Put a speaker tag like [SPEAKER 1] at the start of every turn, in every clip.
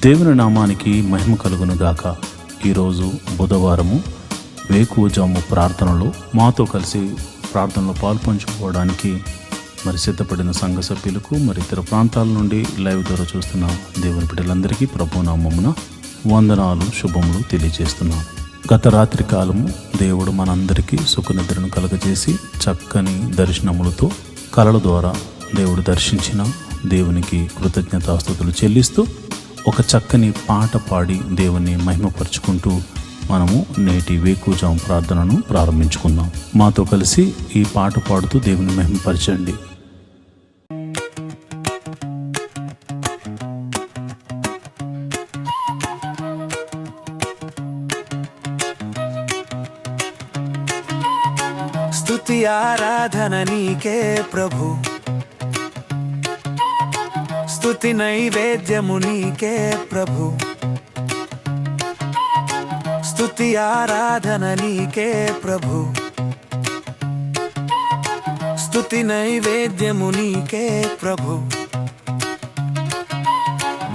[SPEAKER 1] దేవుని నామానికి మహిమ కలుగును గాక. ఈరోజు బుధవారము వేకువజాము ప్రార్థనలో మాతో కలిసి ప్రార్థనలో పాల్పంచుకోవడానికి సిద్ధపడిన సంఘ సభ్యులకు ఇతర ప్రాంతాల నుండి లైవ్ ద్వారా చూస్తున్న దేవుని బిడ్డలందరికీ ప్రభు నామమున వందనాలు, శుభములు తెలియజేస్తున్నాం. గత రాత్రి కాలము దేవుడు మనందరికీ సుఖనిద్రను కలుగజేసి చక్కని దర్శనములతో కలల ద్వారా దేవుడు దర్శించిన దేవునికి కృతజ్ఞతాస్తుతులు చెల్లిస్తూ ఒక చక్కని పాట పాడి దేవుని మహిమపరుచుకుంటూ మనము నేటి వేకువజాము ప్రార్థనను ప్రారంభించుకుందాం. మాతో కలిసి ఈ పాట పాడుతూ దేవుని మహిమపరచండి.
[SPEAKER 2] స్తుతి ఆరాధన నీకే ప్రభు, స్తుతి నైవేద్యము నీకే ప్రభు, స్తుతి ఆరాధన నీకే ప్రభు, స్తుతి నైవేద్యము నీకే ప్రభు.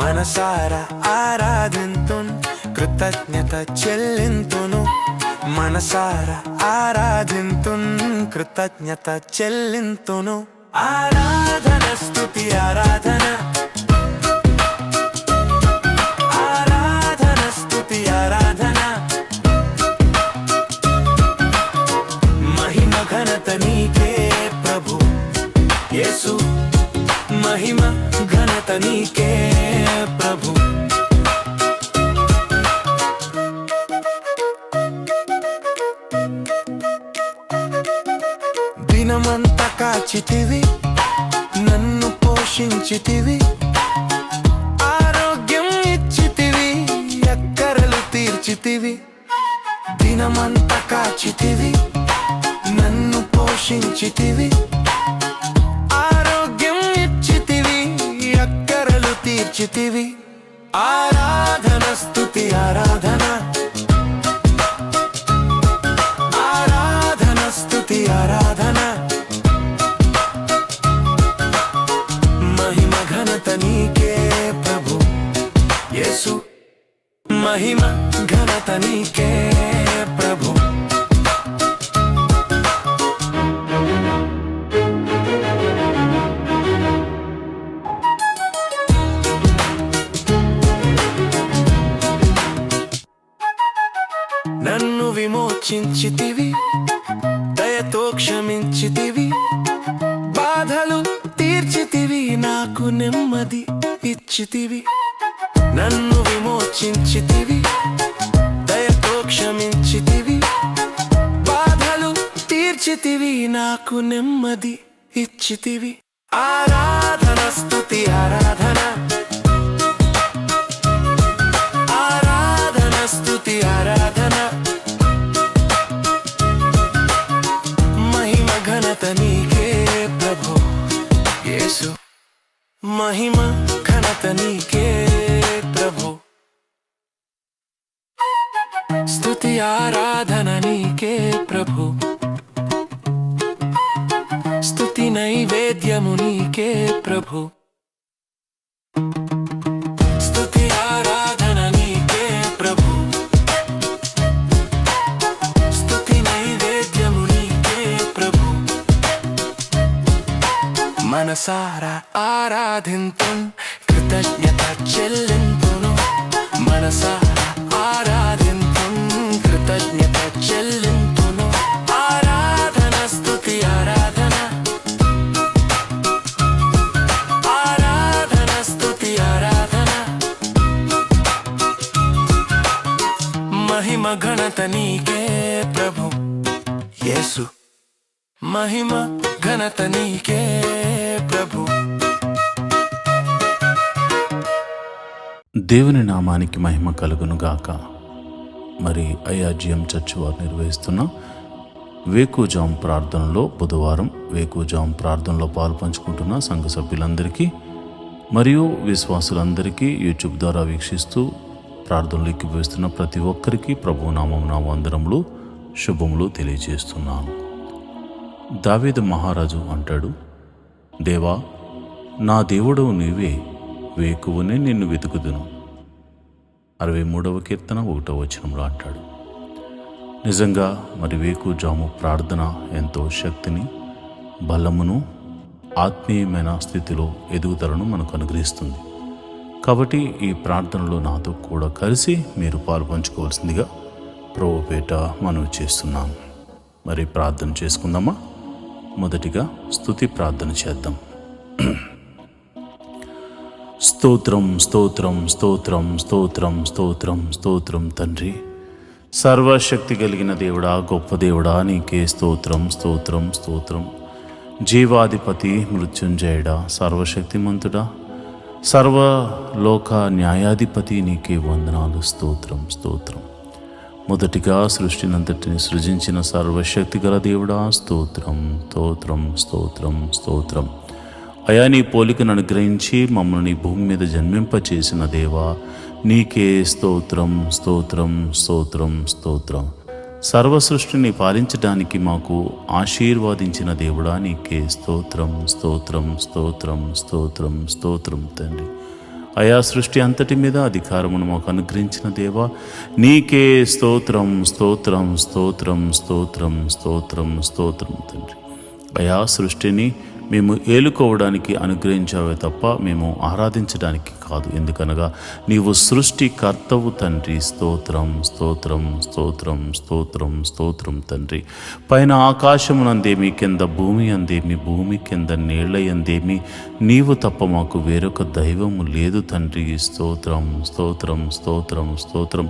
[SPEAKER 2] మనసారా ఆరాధింతున్, కృతజ్ఞత చెల్లింతును. మనసారా ఆరాధింతున్, కృతజ్ఞత చెల్లింతును. ఆరాధన స్తుతి ఆరాధన, ఆరాధన స్తుతి ఆరాధన. మహిమ ఘనత నీకే ప్రభు యేసు, మహిమ ఘనత నీకే ప్రభు. దినమంతా కాచితివి, నన్ను పోషించితివి, ఆరోగ్యం ఇచ్చితివి, అక్కరలు తీర్చితివి. దినమంతా కాచితివి, నన్ను పోషించితివి, ఆరోగ్యం ఇచ్చితివి, అక్కరలు తీర్చితివి. ఆరాధన స్తుతి ఆరాధన, ఆరాధన స్తుతి ఆరాధన. మహిమ ఘనత నీకే ప్రభు యేసు, మహిమ ఘనత నీకే ప్రభు. నన్ను విమోచించితివి, దయతో క్షమించితివి, బాధలు తీర్చితివి, నాకు నెమ్మది ఇచ్చితివి. నన్ను విమోచించితివి, దయతో క్షమించితివి, బాధలు తీర్చితివి, నాకు నెమ్మది ఇచ్చితివి. ఆరాధన స్తుతి ఆరాధన, ఆరాధన స్తుతి ఆరాధన. మహిమ ఘనత నీకే ప్రభు యేసు, మహిమ ఘనత నీకే ప్రభు. స్తుతి ఆరాధన నీకే ప్రభు, స్తుతి నైవేద్యము నీకే ప్రభు, స్తుతి ఆరాధన నీకే ప్రభు, స్తుతి నైవేద్యము నీకే ప్రభు. మనసారా ఆరాధింతున్, కృతజ్ఞత చెల్లింతును. మనసారా ఆరాధింతున్, కృతజ్ఞత చెల్లింతును. ఆరాధన స్తుతి ఆరాధన, ఆరాధన స్తుతి ఆరాధన. మహిమ ఘనత నీకే ప్రభు యేసు, మహిమ ఘనత నీకే ప్రభు.
[SPEAKER 1] దేవుని నామానికి మహిమ కలుగును గాక. ఐఆర్జీఎం చర్చ్ వారు నిర్వహిస్తున్న వేకువజాము ప్రార్థనలో బుధవారం వేకువజాము ప్రార్థనలో పాల్పంచుకుంటున్న సంఘ సభ్యులందరికీ మరియు విశ్వాసులందరికీ యూట్యూబ్ ద్వారా వీక్షిస్తూ ప్రార్థనలు ఎక్కిపోయిస్తున్న ప్రతి ఒక్కరికి ప్రభు నామమున వందనములు, శుభములు తెలియజేస్తున్నాను. దావీదు మహారాజు అంటాడు, దేవా నా దేవుడవు నీవే, వేకువనే నిన్ను వెతుకుదును. 63వ కీర్తన 1వ వచనంలో అంటాడు. నిజంగా మరి వేకుజాము ప్రార్థన ఎంతో శక్తిని, బలమును, ఆత్మీయమైన స్థితిలో ఎదుగుదలను మనకు అనుగ్రహిస్తుంది. కాబట్టి ఈ ప్రార్థనలో నాతో కూడా కలిసి మీరు పాల్పంచుకోవాల్సిందిగా ప్రభుపేట మనవి చేస్తున్నాను. మరి ప్రార్థన చేసుకుందామా? మొదటిగా స్తుతి ప్రార్థన చేద్దాం. స్తోత్రం స్తోత్రం స్తోత్రం స్తోత్రం స్తోత్రం స్తోత్రం తండ్రి, సర్వశక్తి కలిగిన దేవుడా, గొప్ప దేవుడా, నీకే స్తోత్రం స్తోత్రం స్తోత్రం. జీవాధిపతి, మృత్యుంజయుడా, సర్వశక్తిమంతుడా, సర్వలోక న్యాయాధిపతి, నీకే వందనాలు. స్తోత్రం స్తోత్రం. మొదటిగా సృష్టినంతటిని సృజించిన సర్వశక్తి గల దేవుడా, స్తోత్రం స్తోత్రం స్తోత్రం స్తోత్రం. అయా, నీ పోలికను అనుగ్రహించి మమ్మల్ని భూమి మీద జన్మింపచేసిన దేవా, నీకే స్తోత్రం స్తోత్రం స్తోత్రం స్తోత్రం. సర్వ సృష్టిని పాలించడానికి మాకు ఆశీర్వాదించిన దేవుడా, నీకే స్తోత్రం స్తోత్రం స్తోత్రం స్తోత్రం స్తోత్రం తండ్రి. అయా, సృష్టి అంతటి మీద అధికారమును మాకు అనుగ్రహించిన దేవా, నీకే స్తోత్రం స్తోత్రం స్తోత్రం స్తోత్రం స్తోత్రం స్తోత్రం తండ్రి. అయా, సృష్టిని మేము ఏలుకోవడానికి అనుగ్రహించావే తప్ప మేము ఆరాధించడానికి కాదు. ఎందుకనగా నీవు సృష్టికర్తవు తండ్రి. స్తోత్రం స్తోత్రం స్తోత్రం స్తోత్రం స్తోత్రం తండ్రి. పైన ఆకాశమునందేమి, కింద భూమి అందేమి, భూమి కింద నీళ్ల యందేమి నీవు తప్ప మాకు వేరొక దైవము లేదు తండ్రి. స్తోత్రం స్తోత్రం స్తోత్రం స్తోత్రం.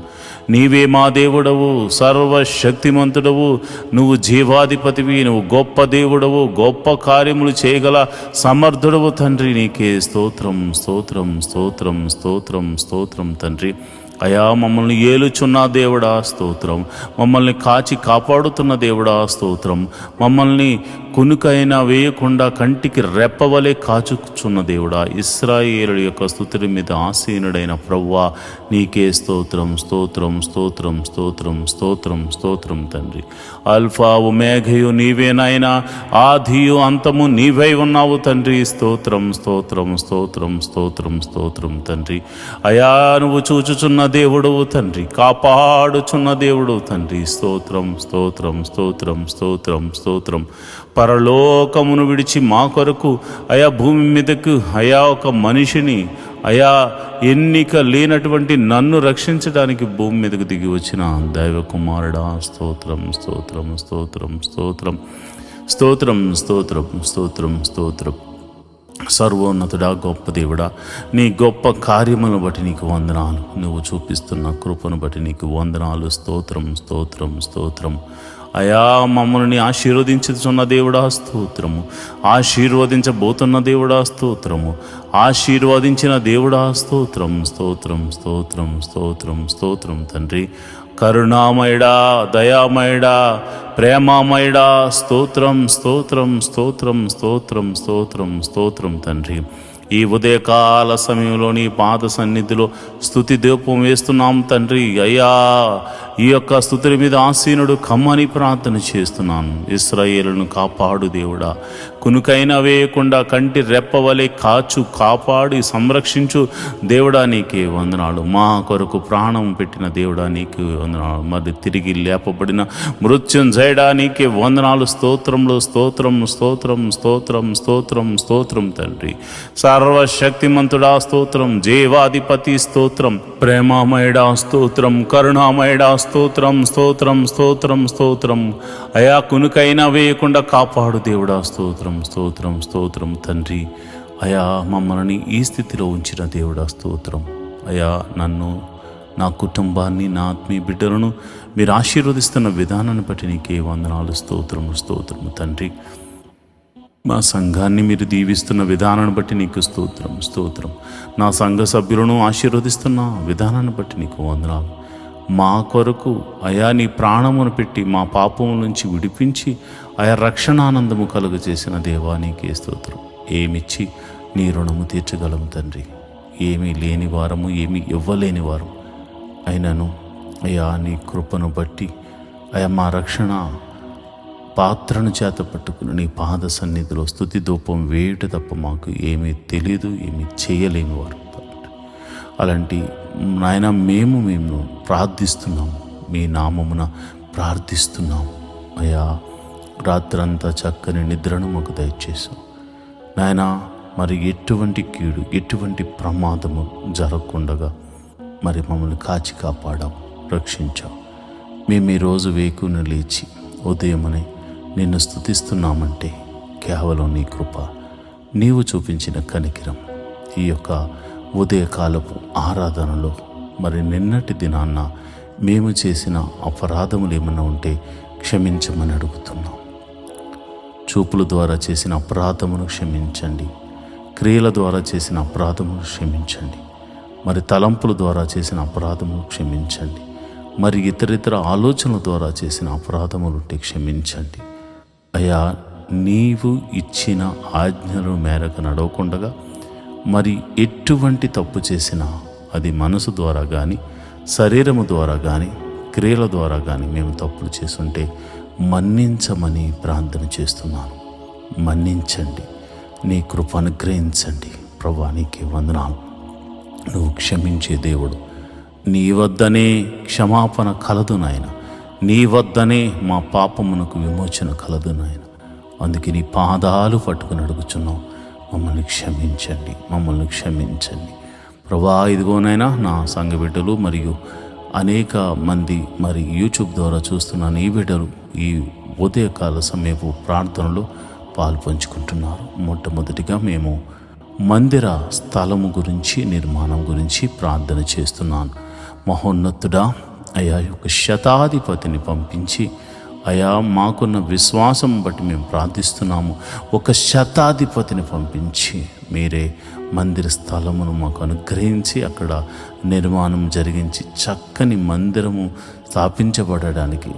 [SPEAKER 1] నీవే మా దేవుడవు, సర్వశక్తిమంతుడవు, నువ్వు జీవాధిపతివి, నువ్వు గొప్ప దేవుడవు, గొప్ప కార్యములు చేయగల సమర్థుడవు తండ్రి. నీకే స్తోత్రం స్తోత్రం స్తోత్రం స్తోత్రం స్తోత్రం తండ్రి. అయా, మమ్మల్ని ఏలుచున్న దేవుడా స్తోత్రం, మమ్మల్ని కాచి కాపాడుతున్న దేవుడా స్తోత్రం, మమ్మల్ని కునుకైనా వేయకుండా కంటికి రెప్పవలే కాచుచున్న దేవుడా, ఇశ్రాయేలుల యొక్క స్తుతుల మీద ఆసీనుడైన ప్రభువా, నీకే స్తోత్రం స్తోత్రం స్తోత్రం స్తోత్రం స్తోత్రం స్తోత్రం తండ్రి. అల్ఫా ఒమేఘయు నీవేనాయనా, ఆదియు అంతము నీవై ఉన్నావు తండ్రి. స్తోత్రం స్తోత్రం స్తోత్రం స్తోత్రం స్తోత్రం తండ్రి. అయా, నువ్వు చూచుచున్న దేవుడవు తండ్రి, కాపాడుచున్న దేవుడు తండ్రి. స్తోత్రం స్తోత్రం స్తోత్రం స్తోత్రం స్తోత్రం. పరలోకమును విడిచి మా కొరకు అయా భూమి మీదకు అయా ఒక మనిషిని, అయా ఎన్నిక లేనటువంటి నన్ను రక్షించడానికి భూమి మీదకు దిగి వచ్చిన దైవ కుమారుడా, స్తోత్రం స్తోత్రం స్తోత్రం స్తోత్రం స్తోత్రం స్తోత్రం స్తోత్రం స్తోత్రం. సర్వోన్నతుడా, గొప్ప దేవుడా, నీ గొప్ప కార్యములను బట్టి నీకు వందనాలు. నువ్వు చూపిస్తున్న కృపను బట్టి నీకు వందనాలు. స్తోత్రం స్తోత్రం స్తోత్రం. అయా, మమ్మల్ని ఆశీర్వదించుతున్న దేవుడా స్తోత్రము, ఆశీర్వదించబోతున్న దేవుడా స్తోత్రము, ఆశీర్వదించిన దేవుడా స్తోత్రం స్తోత్రం స్తోత్రం స్తోత్రం స్తోత్రం తండ్రి. కరుణామయుడా, దయామయుడా, ప్రేమామయుడా, స్తోత్రం స్తోత్రం స్తోత్రం స్తోత్రం స్తోత్రం స్తోత్రం తండ్రి. ఈ ఉదయకాల సమయంలో నీ పాద సన్నిధిలో స్తుతి దీపం వేస్తున్నాం తండ్రి. అయ్యా, ఈ యొక్క స్తుతుల మీద ఆసీనుడు కమ్మని ప్రార్థన చేస్తున్నాను. ఇశ్రాయేలును కాపాడు దేవుడా, కునుకైనా వేయకుండా కంటి రెప్పవలే కాచు, కాపాడి సంరక్షించు దేవుడా, నీకే వందనాలు. మా కొరకు ప్రాణం పెట్టిన దేవుడా, నీకే వందనాలు. మరి తిరిగి లేపబడిన మృత్యుంజయుడా, నీకే వందనాలు. స్తోత్రంలో స్తోత్రం స్తోత్రం స్తోత్రం స్తోత్రం స్తోత్రం తండ్రి. సర్వశక్తిమంతుడా స్తోత్రం, జీవాధిపతి స్తోత్రం, ప్రేమామయుడా స్తోత్రం, కరుణామయుడా స్తోత్రం స్తోత్రం స్తోత్రం స్తోత్రం. అయా, కునుకైనా వేయకుండా కాపాడు దేవుడా, స్తోత్రం స్తోత్రం స్తోత్రం తండ్రి. అయా, మమ్మల్ని ఈ స్థితిలో ఉంచిన దేవుడా స్తోత్రం. అయా, నన్ను, నా కుటుంబాన్ని, నా ఆత్మీయ బిడ్డలను మీరు ఆశీర్వదిస్తున్న విధానాన్ని బట్టి నీకే వందనాలు. స్తోత్రం స్తోత్రం తండ్రి. మా సంఘాన్ని మీరు దీవిస్తున్న విధానాన్ని బట్టి నీకు స్తోత్రం స్తోత్రం. నా సంఘ సభ్యులను ఆశీర్వదిస్తున్న విధానాన్ని బట్టి నీకు వందనాలు. మా కొరకు అయా నీ ప్రాణమును పెట్టి మా పాపము నుంచి విడిపించి ఆయా రక్షణానందము కలుగజేసిన దేవా, నీకే స్తోత్రం. ఏమిచ్చి నీ రుణము తీర్చగలము తండ్రి. ఏమీ లేని వారము, ఏమీ ఇవ్వలేని వారం అయినను అయ్యా నీ కృపను బట్టి అయా మా రక్షణ పాత్రను చేత పట్టుకుని నీ పాద సన్నిధిలో స్తుతి ధూపం వేయుట తప్ప మాకు ఏమీ తెలియదు, ఏమీ చేయలేని వారు. అలాంటి నాయన మేము ప్రార్థిస్తున్నాం, మీ నామమున ప్రార్థిస్తున్నాం అయ్యా. రాత్రంతా చక్కని నిద్రను మాకు దయచేసాం నాయన. మరి ఎటువంటి కీడు, ఎటువంటి ప్రమాదము జరగకుండగా మరి మమ్మల్ని కాచి కాపాడాం, రక్షించాం. మేము ఈరోజు వేకున లేచి ఉదయమని నిన్ను స్తుతిస్తున్నామంటే కేవలం నీ కృప, నీవు చూపించిన కనికిరం. ఈ యొక్క ఉదయకాలపు ఆరాధనలో మరి నిన్నటి దినాన్న మేము చేసిన అపరాధములు ఏమన్నా ఉంటే క్షమించమని అడుగుతున్నాం. చూపుల ద్వారా చేసిన అపరాధమును క్షమించండి, క్రియల ద్వారా చేసిన అపరాధమును క్షమించండి, మరి తలంపుల ద్వారా చేసిన అపరాధమును క్షమించండి, మరి ఇతరితర ఆలోచనల ద్వారా చేసిన అపరాధములుంటే క్షమించండి అయ్యా. నీవు ఇచ్చిన ఆజ్ఞల మేరకు నడవకుండగా మరి ఎటువంటి తప్పు చేసినా అది మనసు ద్వారా కానీ, శరీరము ద్వారా కానీ, క్రియల ద్వారా కానీ మేము తప్పులు చేసుంటే మన్నించమని ప్రార్థన చేస్తున్నాను. మన్నించండి, నీ కృప అనుగ్రహించండి ప్రభువా. నీకే వందనాలు. నువ్వు క్షమించే దేవుడు. నీ వద్దనే క్షమాపణ కలదు నాయన, నీ వద్దనే మా పాపమునకు విమోచన కలదు నాయన. అందుకే నీ పాదాలు పట్టుకుని అడుగుచున్నాం, మమ్మల్ని క్షమించండి, మమ్మల్ని క్షమించండి ప్రభువా. ఇదిగోనైనా నా సంఘ బిడ్డలు మరియు అనేక మంది మరి యూట్యూబ్ ద్వారా చూస్తున్న నీ బిడ్డలు ఈ ఉదయకాల సమయపు ప్రార్థనలో పాలు పంచుకుంటున్నారు. మొట్టమొదటిగా మేము మందిర స్థలము గురించి, నిర్మాణం గురించి ప్రార్థన చేస్తున్నాను. మహోన్నతుడా అయా, ఒక శతాధిపతిని పంపించి అయా, మాకున్న విశ్వాసం బట్టి మేము ప్రార్థిస్తున్నాము. ఒక శతాధిపతిని పంపించి మీరే మందిర స్థలమును మాకు అనుగ్రహించి అక్కడ నిర్మాణం జరిగించి చక్కని మందిరము స్థాపించబడడానికి,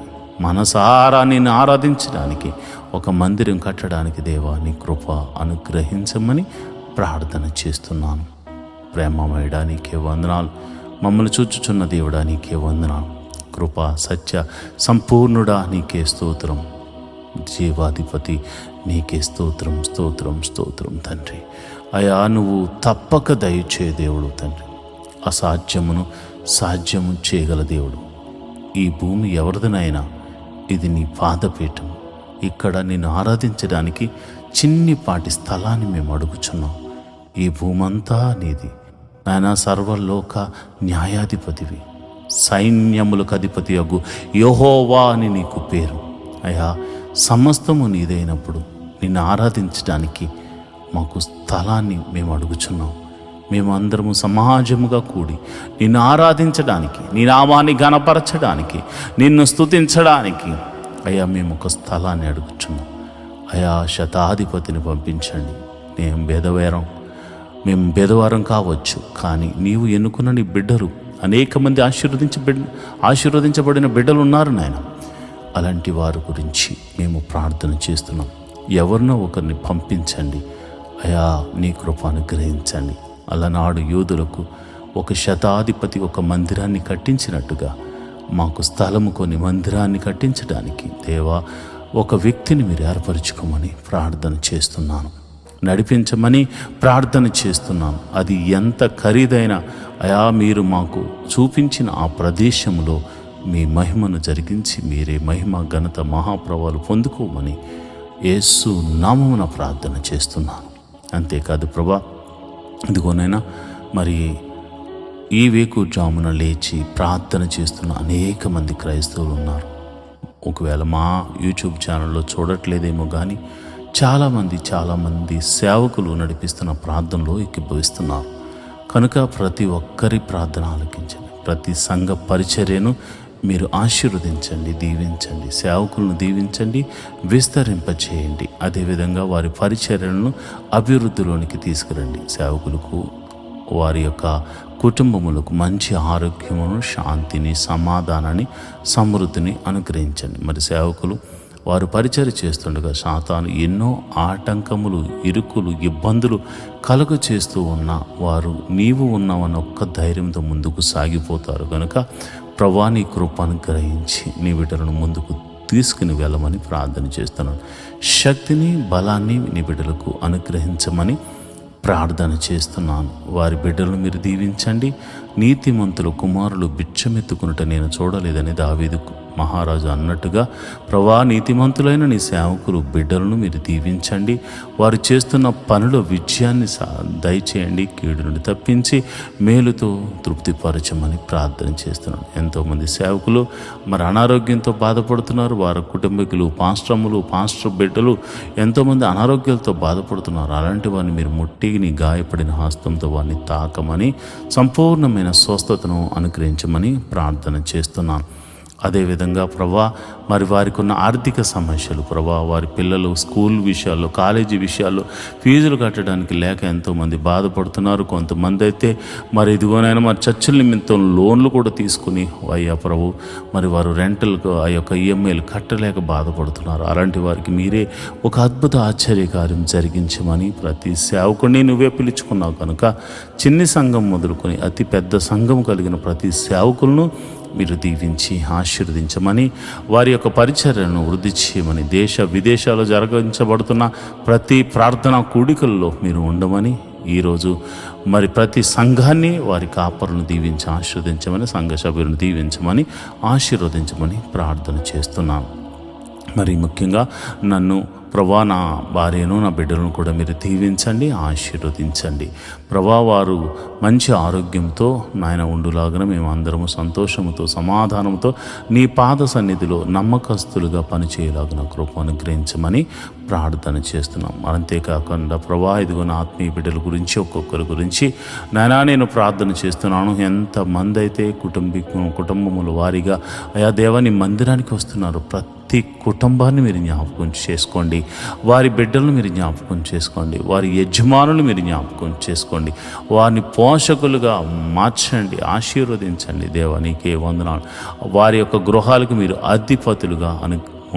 [SPEAKER 1] మనసారా నిన్ను ఆరాధించడానికి, ఒక మందిరం కట్టడానికి దేవా నీ కృప అనుగ్రహించమని ప్రార్థన చేస్తున్నాను. ప్రేమమయుడా నీకే వందనాలు. మమ్మల్ని చూచుచున్న దేవుడా నీకే వందనాలు. కృప సత్య సంపూర్ణుడా నీకే స్తోత్రం. జీవాధిపతి నీకే స్తోత్రం, స్తోత్రం, స్తోత్రం తండ్రి. అయా, నువ్వు తప్పక దయచే దేవుడు తండ్రి. అసాధ్యమును సాధ్యము చేయగల దేవుడు. ఈ భూమి ఎవరిదనైనా ఇది నీ పాదపీఠం. ఇక్కడ నిన్ను ఆరాధించడానికి చిన్నిపాటి స్థలాన్ని మేము అడుగుచున్నాం. ఈ భూమంతా నీది నాయన. సర్వలోక న్యాయాధిపతివి, సైన్యములకు అధిపతి అగు యెహోవా అని నీకు పేరు అయ్యా. సమస్తము నీదైనప్పుడు నిన్ను ఆరాధించడానికి మాకు స్థలాన్ని మేము అడుగుచున్నాం. మేము అందరము సమాజముగా కూడి నిన్ను ఆరాధించడానికి, నీ నామాన్ని ఘనపరచడానికి, నిన్ను స్తుతించడానికి అయ్యా మేము ఒక స్థలాన్ని అడుగుచున్నాం. అయా, శతాధిపతిని పంపించండి. మేము బెదవారం కావచ్చు, కానీ నీవు ఎన్నుకున్న నీ బిడ్డలు అనేక మంది ఆశీర్వదించబడిన బిడ్డలు ఉన్నారు నాయన. అలాంటి వారి గురించి మేము ప్రార్థన చేస్తున్నాం. ఎవరినో ఒకరిని పంపించండి అయా, నీ కృప అనుగ్రహించండి. అలనాడు యోధులకు ఒక శతాధిపతి ఒక మందిరాన్ని కట్టించినట్టుగా మాకు స్థలము కొని మందిరాన్ని కట్టించడానికి దేవా ఒక వ్యక్తిని మీరు ఏర్పరచుకోమని ప్రార్థన చేస్తున్నాను. నడిపించమని ప్రార్థన చేస్తున్నాను. అది ఎంత ఖరీదైన అయా, మీరు మాకు చూపించిన ఆ ప్రదేశంలో మీ మహిమను జరిగించి మీరే మహిమ ఘనత మహాప్రభావాలు పొందుకోమని యేసు నామమున ప్రార్థన చేస్తున్నాను. అంతేకాదు ప్రభా, ఇదిగోనైనా మరి ఈ వేకుజామున లేచి ప్రార్థన చేస్తున్న అనేక మంది క్రైస్తవులు ఉన్నారు. ఒకవేళ మా యూట్యూబ్ ఛానల్లో చూడట్లేదేమో కానీ చాలామంది సేవకులు నడిపిస్తున్న ప్రార్థనలో ఏకీభవిస్తున్నారు. కనుక ప్రతి ఒక్కరి ప్రార్థన ఆలకించండి. ప్రతి సంఘ పరిచర్యను మీరు ఆశీర్వదించండి, దీవించండి. సేవకులను దీవించండి, విస్తరింపచేయండి. అదేవిధంగా వారి పరిచర్యలను అభివృద్ధిలోనికి తీసుకురండి. సేవకులకు, వారి యొక్క కుటుంబములకు మంచి ఆరోగ్యమును, శాంతిని, సమాధానాన్ని, సమృద్ధిని అనుగ్రహించండి. మరి సేవకులు వారు పరిచర్య చేస్తుండగా సాతాను ఎన్నో ఆటంకములు, ఇరుకులు, ఇబ్బందులు కలుగ చేస్తూ ఉన్న వారు నీవు ఉన్నావన్న ఒక్క ధైర్యంతో ముందుకు సాగిపోతారు. కనుక ప్రభువా, నీ కృప అనుగ్రహించి నీ బిడ్డలను ముందుకు తీసుకుని వెళ్ళమని ప్రార్థన చేస్తున్నాను. శక్తిని, బలాన్ని నీ బిడ్డలకు అనుగ్రహించమని ప్రార్థన చేస్తున్నాను. వారి బిడ్డలను మీరు దీవించండి. నీతిమంతులు కుమారులు బిచ్చమెత్తుకునుట నేను చూడలేదని దావీదు మహారాజు అన్నట్టుగా ప్రభా, నీతిమంతులైన నీ సేవకులు బిడ్డలను మీరు దీవించండి. వారు చేస్తున్న పనుల విజయాన్ని దయచేయండి. కీడు నుండి తప్పించి మేలుతో తృప్తిపరచమని ప్రార్థన చేస్తున్నాను. ఎంతోమంది సేవకులు మరి అనారోగ్యంతో బాధపడుతున్నారు. వారి కుటుంబీకులు, పాస్టర్ బిడ్డలు ఎంతోమంది అనారోగ్యాలతో బాధపడుతున్నారు. అలాంటి వారిని మీరు ముట్టి నీ గాయపడిన హస్తంతో వారిని తాకమని సంపూర్ణమైన స్వస్థతను అనుగ్రహించమని ప్రార్థన చేస్తున్నాను. అదేవిధంగా ప్రభా, మరి వారికి ఉన్న ఆర్థిక సమస్యలు ప్రభా, వారి పిల్లలు స్కూల్ విషయాల్లో, కాలేజీ విషయాల్లో ఫీజులు కట్టడానికి లేక ఎంతోమంది బాధపడుతున్నారు. కొంతమంది అయితే మరి ఇదిగోనైనా మరి చర్చల నిమిత్తం లోన్లు కూడా తీసుకుని అయ్యా ప్రభు, మరి వారు రెంటల్కు ఆ యొక్క ఈఎంఐలు కట్టలేక బాధపడుతున్నారు. అలాంటి వారికి మీరే ఒక అద్భుత ఆశ్చర్యకార్యం జరిగించమని ప్రతి సేవకుడిని నువ్వే పిలుచుకున్నావు కనుక చిన్ని సంఘం మొదలుకొని అతి పెద్ద సంఘం కలిగిన ప్రతి సేవకులను మీరు దీవించి ఆశీర్వదించమని, వారి యొక్క పరిచర్యను వృద్ధి చేయమని, దేశ విదేశాల్లో జరిగించబడుతున్న ప్రతి ప్రార్థనా కూడికల్లో మీరు ఉండమని, ఈరోజు మరి ప్రతి సంఘాన్ని వారి కాపరులను దీవించి ఆశీర్వదించమని, సంఘ సభ్యులను దీవించమని ఆశీర్వదించమని ప్రార్థన చేస్తున్నాను. మరి ముఖ్యంగా నన్ను ప్రభా, నా భార్యను, నా బిడ్డలను కూడా మీరు దీవించండి, ఆశీర్వదించండి. ప్రభా, వారు మంచి ఆరోగ్యంతో నాయన ఉండులాగా మేము అందరము సంతోషముతో, సమాధానంతో నీ పాద సన్నిధిలో నమ్మకస్తులుగా పనిచేయలాగిన కృప అనుగ్రహించమని ప్రార్థన చేస్తున్నాం. అంతేకాకుండా ప్రభా, ఇదిగో నా ఆత్మీయ బిడ్డల గురించి ఒక్కొక్కరి గురించి నాయనా నేను ప్రార్థన చేస్తున్నాను. ఎంతమంది అయితే కుటుంబముల వారిగా అయా దేవాని మందిరానికి వస్తున్నారు, ప్రతి కుటుంబాన్ని మీరు జ్ఞాపకం చేసుకోండి. వారి బిడ్డలను మీరు జ్ఞాపకం చేసుకోండి. వారి యజమానులు మీరు జ్ఞాపకం చేసుకోండి. వారిని పోషకులుగా మార్చండి, ఆశీర్వదించండి. దేవా నీకే వందనాలు. వారి యొక్క గృహాలకు మీరు అధిపతులుగా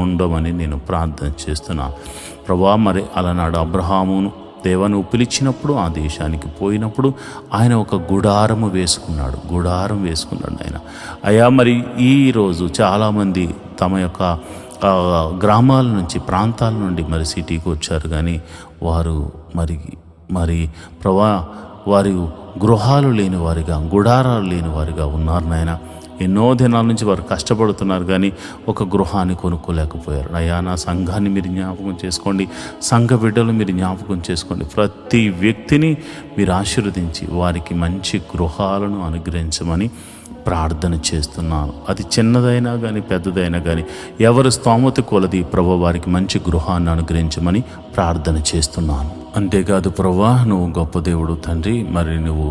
[SPEAKER 1] ఉండమని నేను ప్రార్థన చేస్తున్నాను. ప్రభా, మరి అలనాడు అబ్రహామును దేవను పిలిచినప్పుడు ఆ దేశానికి పోయినప్పుడు ఆయన ఒక గుడారం వేసుకున్నాడు ఆయన. అయ్యా, మరి ఈరోజు చాలామంది తమ యొక్క గ్రామాల నుంచి, ప్రాంతాల నుండి మరి సిటీకి వచ్చారు, కానీ వారు మరి ప్రభా, వారి గృహాలు లేని వారిగా, గుడారాలు లేని వారిగా ఉన్నారు నాయన. ఎన్నో దినాల నుంచి వారు కష్టపడుతున్నారు, కానీ ఒక గృహాన్ని కొనుక్కోలేకపోయారు. అయ్యా, నా సంఘాన్ని మీరు జ్ఞాపకం చేసుకోండి, సంఘ బిడ్డలు మీరు జ్ఞాపకం చేసుకోండి. ప్రతి వ్యక్తిని మీరు ఆశీర్వదించి వారికి మంచి గృహాలను అనుగ్రహించమని ప్రార్థన చేస్తున్నాను. అది చిన్నదైనా కానీ పెద్దదైనా కానీ ఎవరి స్తోమత కొలది ప్రభు వారికి మంచి గృహాన్ని అనుగ్రహించమని ప్రార్థన చేస్తున్నాను. అంతేకాదు ప్రభా, నువ్వు గొప్ప దేవుడు తండ్రి, మరి నువ్వు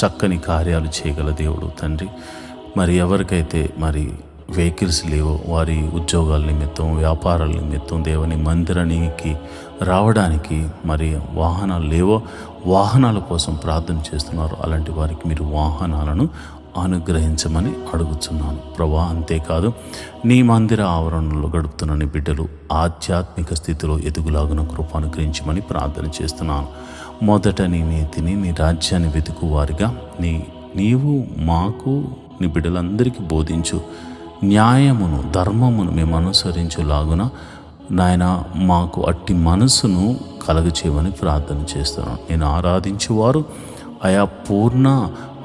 [SPEAKER 1] చక్కని కార్యాలు చేయగల దేవుడు తండ్రి. మరి ఎవరికైతే మరి వెహికల్స్ లేవో, వారి ఉద్యోగాల నిమిత్తం, వ్యాపారాల నిమిత్తం దేవుని మందిరానికి రావడానికి మరి వాహనాలు లేవో, వాహనాల కోసం ప్రార్థన చేస్తున్నారు. అలాంటి వారికి మీరు వాహనాలను అనుగ్రహించమని అడుగుతున్నాను ప్రభా. అంతేకాదు నీ మందిర ఆవరణలో గడుపుతున్న నీ బిడ్డలు ఆధ్యాత్మిక స్థితిలో ఎదుగులాగున కృప అనుగ్రహించమని ప్రార్థన చేస్తున్నాను. మొదట నీ నీతిని, నీ రాజ్యాన్ని వెతుకు వారిగా నీవు మాకు, నీ బిడ్డలందరికీ బోధించు. న్యాయమును, ధర్మమును మేము అనుసరించులాగున నాయన మాకు అట్టి మనసును కలగచేయమని ప్రార్థన చేస్తున్నాను. నేను ఆరాధించువారు ఆయా పూర్ణ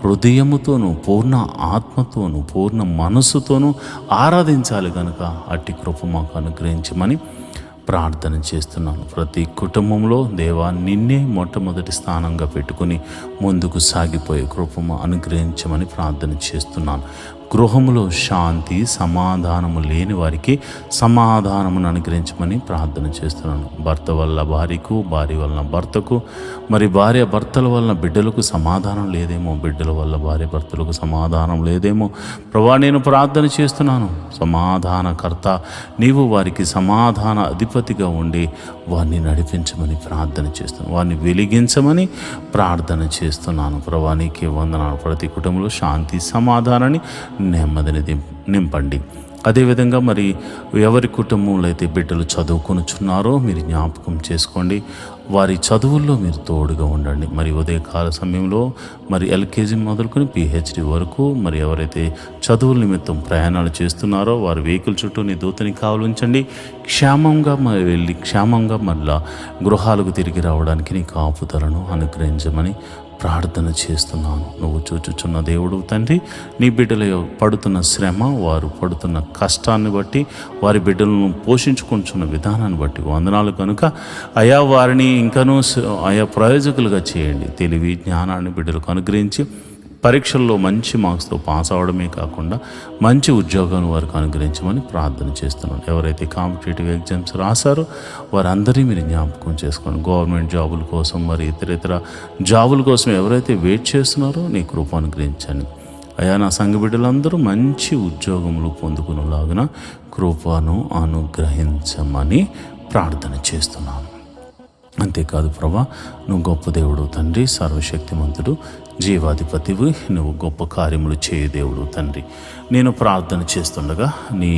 [SPEAKER 1] హృదయముతోనూ, పూర్ణ ఆత్మతోనూ, పూర్ణ మనస్సుతోనూ ఆరాధించాలి కనుక అట్టి కృప మాకు అనుగ్రహించమని ప్రార్థన చేస్తున్నాను. ప్రతి కుటుంబంలో దేవా నిన్నే మొట్టమొదటి స్థానంగా పెట్టుకుని ముందుకు సాగిపోయే కృపను అనుగ్రహించమని ప్రార్థన చేస్తున్నాను. గృహములో శాంతి సమాధానము లేని వారికి సమాధానమును అనుగ్రహించమని ప్రార్థన చేస్తున్నాను. భర్త వల్ల భార్యకు, భార్య వలన భర్తకు, మరి భార్య భర్తల వలన బిడ్డలకు సమాధానం లేదేమో, బిడ్డల వల్ల భార్య భర్తలకు సమాధానం లేదేమో. ప్రభా, నేను ప్రార్థన చేస్తున్నాను. సమాధానకర్త నీవు వారికి సమాధాన అధిపతిగా ఉండి వారిని నడిపించమని ప్రార్థన చేస్తున్నాను. వారిని వెలిగించమని ప్రార్థన చేస్తున్నాను. ప్రభా, నీకే వందనాలు. ప్రతి కుటుంబంలో శాంతి సమాధానాన్ని నెమ్మదిని నింపండి. అదేవిధంగా మరి ఎవరి కుటుంబంలో అయితే బిడ్డలు చదువుకొనుచున్నారో మీరు జ్ఞాపకం చేసుకోండి. వారి చదువుల్లో మీరు తోడుగా ఉండండి. మరి ఉదయకాల సమయంలో మరి ఎల్కేజీ మొదలుకొని పిహెచ్డి వరకు మరి ఎవరైతే చదువుల నిమిత్తం ప్రయాణాలు చేస్తున్నారో వారి వెహికల్ చుట్టూ నీ దూతని కావలించండి. క్షేమంగా మరి వెళ్ళి క్షేమంగా మళ్ళా గృహాలకు తిరిగి రావడానికి నీ కాపుదలను అనుగ్రహించమని ప్రార్థన చేస్తున్నాను. నువ్వు చూచుచున్న దేవుడు తండ్రి, నీ బిడ్డల పడుతున్న శ్రమ, వారు పడుతున్న కష్టాన్ని బట్టి, వారి బిడ్డలను పోషించుకుంటున్న విధానాన్ని బట్టి వందనాలు కనుక అయా వారిని ఇంకనూ ఆయా ప్రయోజకులుగా చేయండి. తెలివి జ్ఞానాన్ని బిడ్డలకు అనుగ్రహించి పరీక్షల్లో మంచి మార్క్స్తో పాస్ అవడమే కాకుండా మంచి ఉద్యోగాన్ని వారికి అనుగ్రహించమని ప్రార్థన చేస్తున్నాను. ఎవరైతే కాంపిటేటివ్ ఎగ్జామ్స్ రాశారో వారందరినీ మీరు జ్ఞాపకం చేసుకోండి. గవర్నమెంట్ జాబుల కోసం మరి ఇతర జాబుల కోసం ఎవరైతే వెయిట్ చేస్తున్నారో నీ కృప అనుగ్రహించండి. అయా నా సంఘ బిడ్డలందరూ మంచి ఉద్యోగములు పొందుకునేలాగున కృపను అనుగ్రహించమని ప్రార్థన చేస్తున్నాను. అంతేకాదు ప్రభా, నువ్వు గొప్ప దేవుడు తండ్రి, సర్వశక్తిమంతుడు, జీవాధిపతివి, నువ్వు గొప్ప కార్యములు చేయు దేవుడు తండ్రి. నేను ప్రార్థన చేస్తుండగా నీ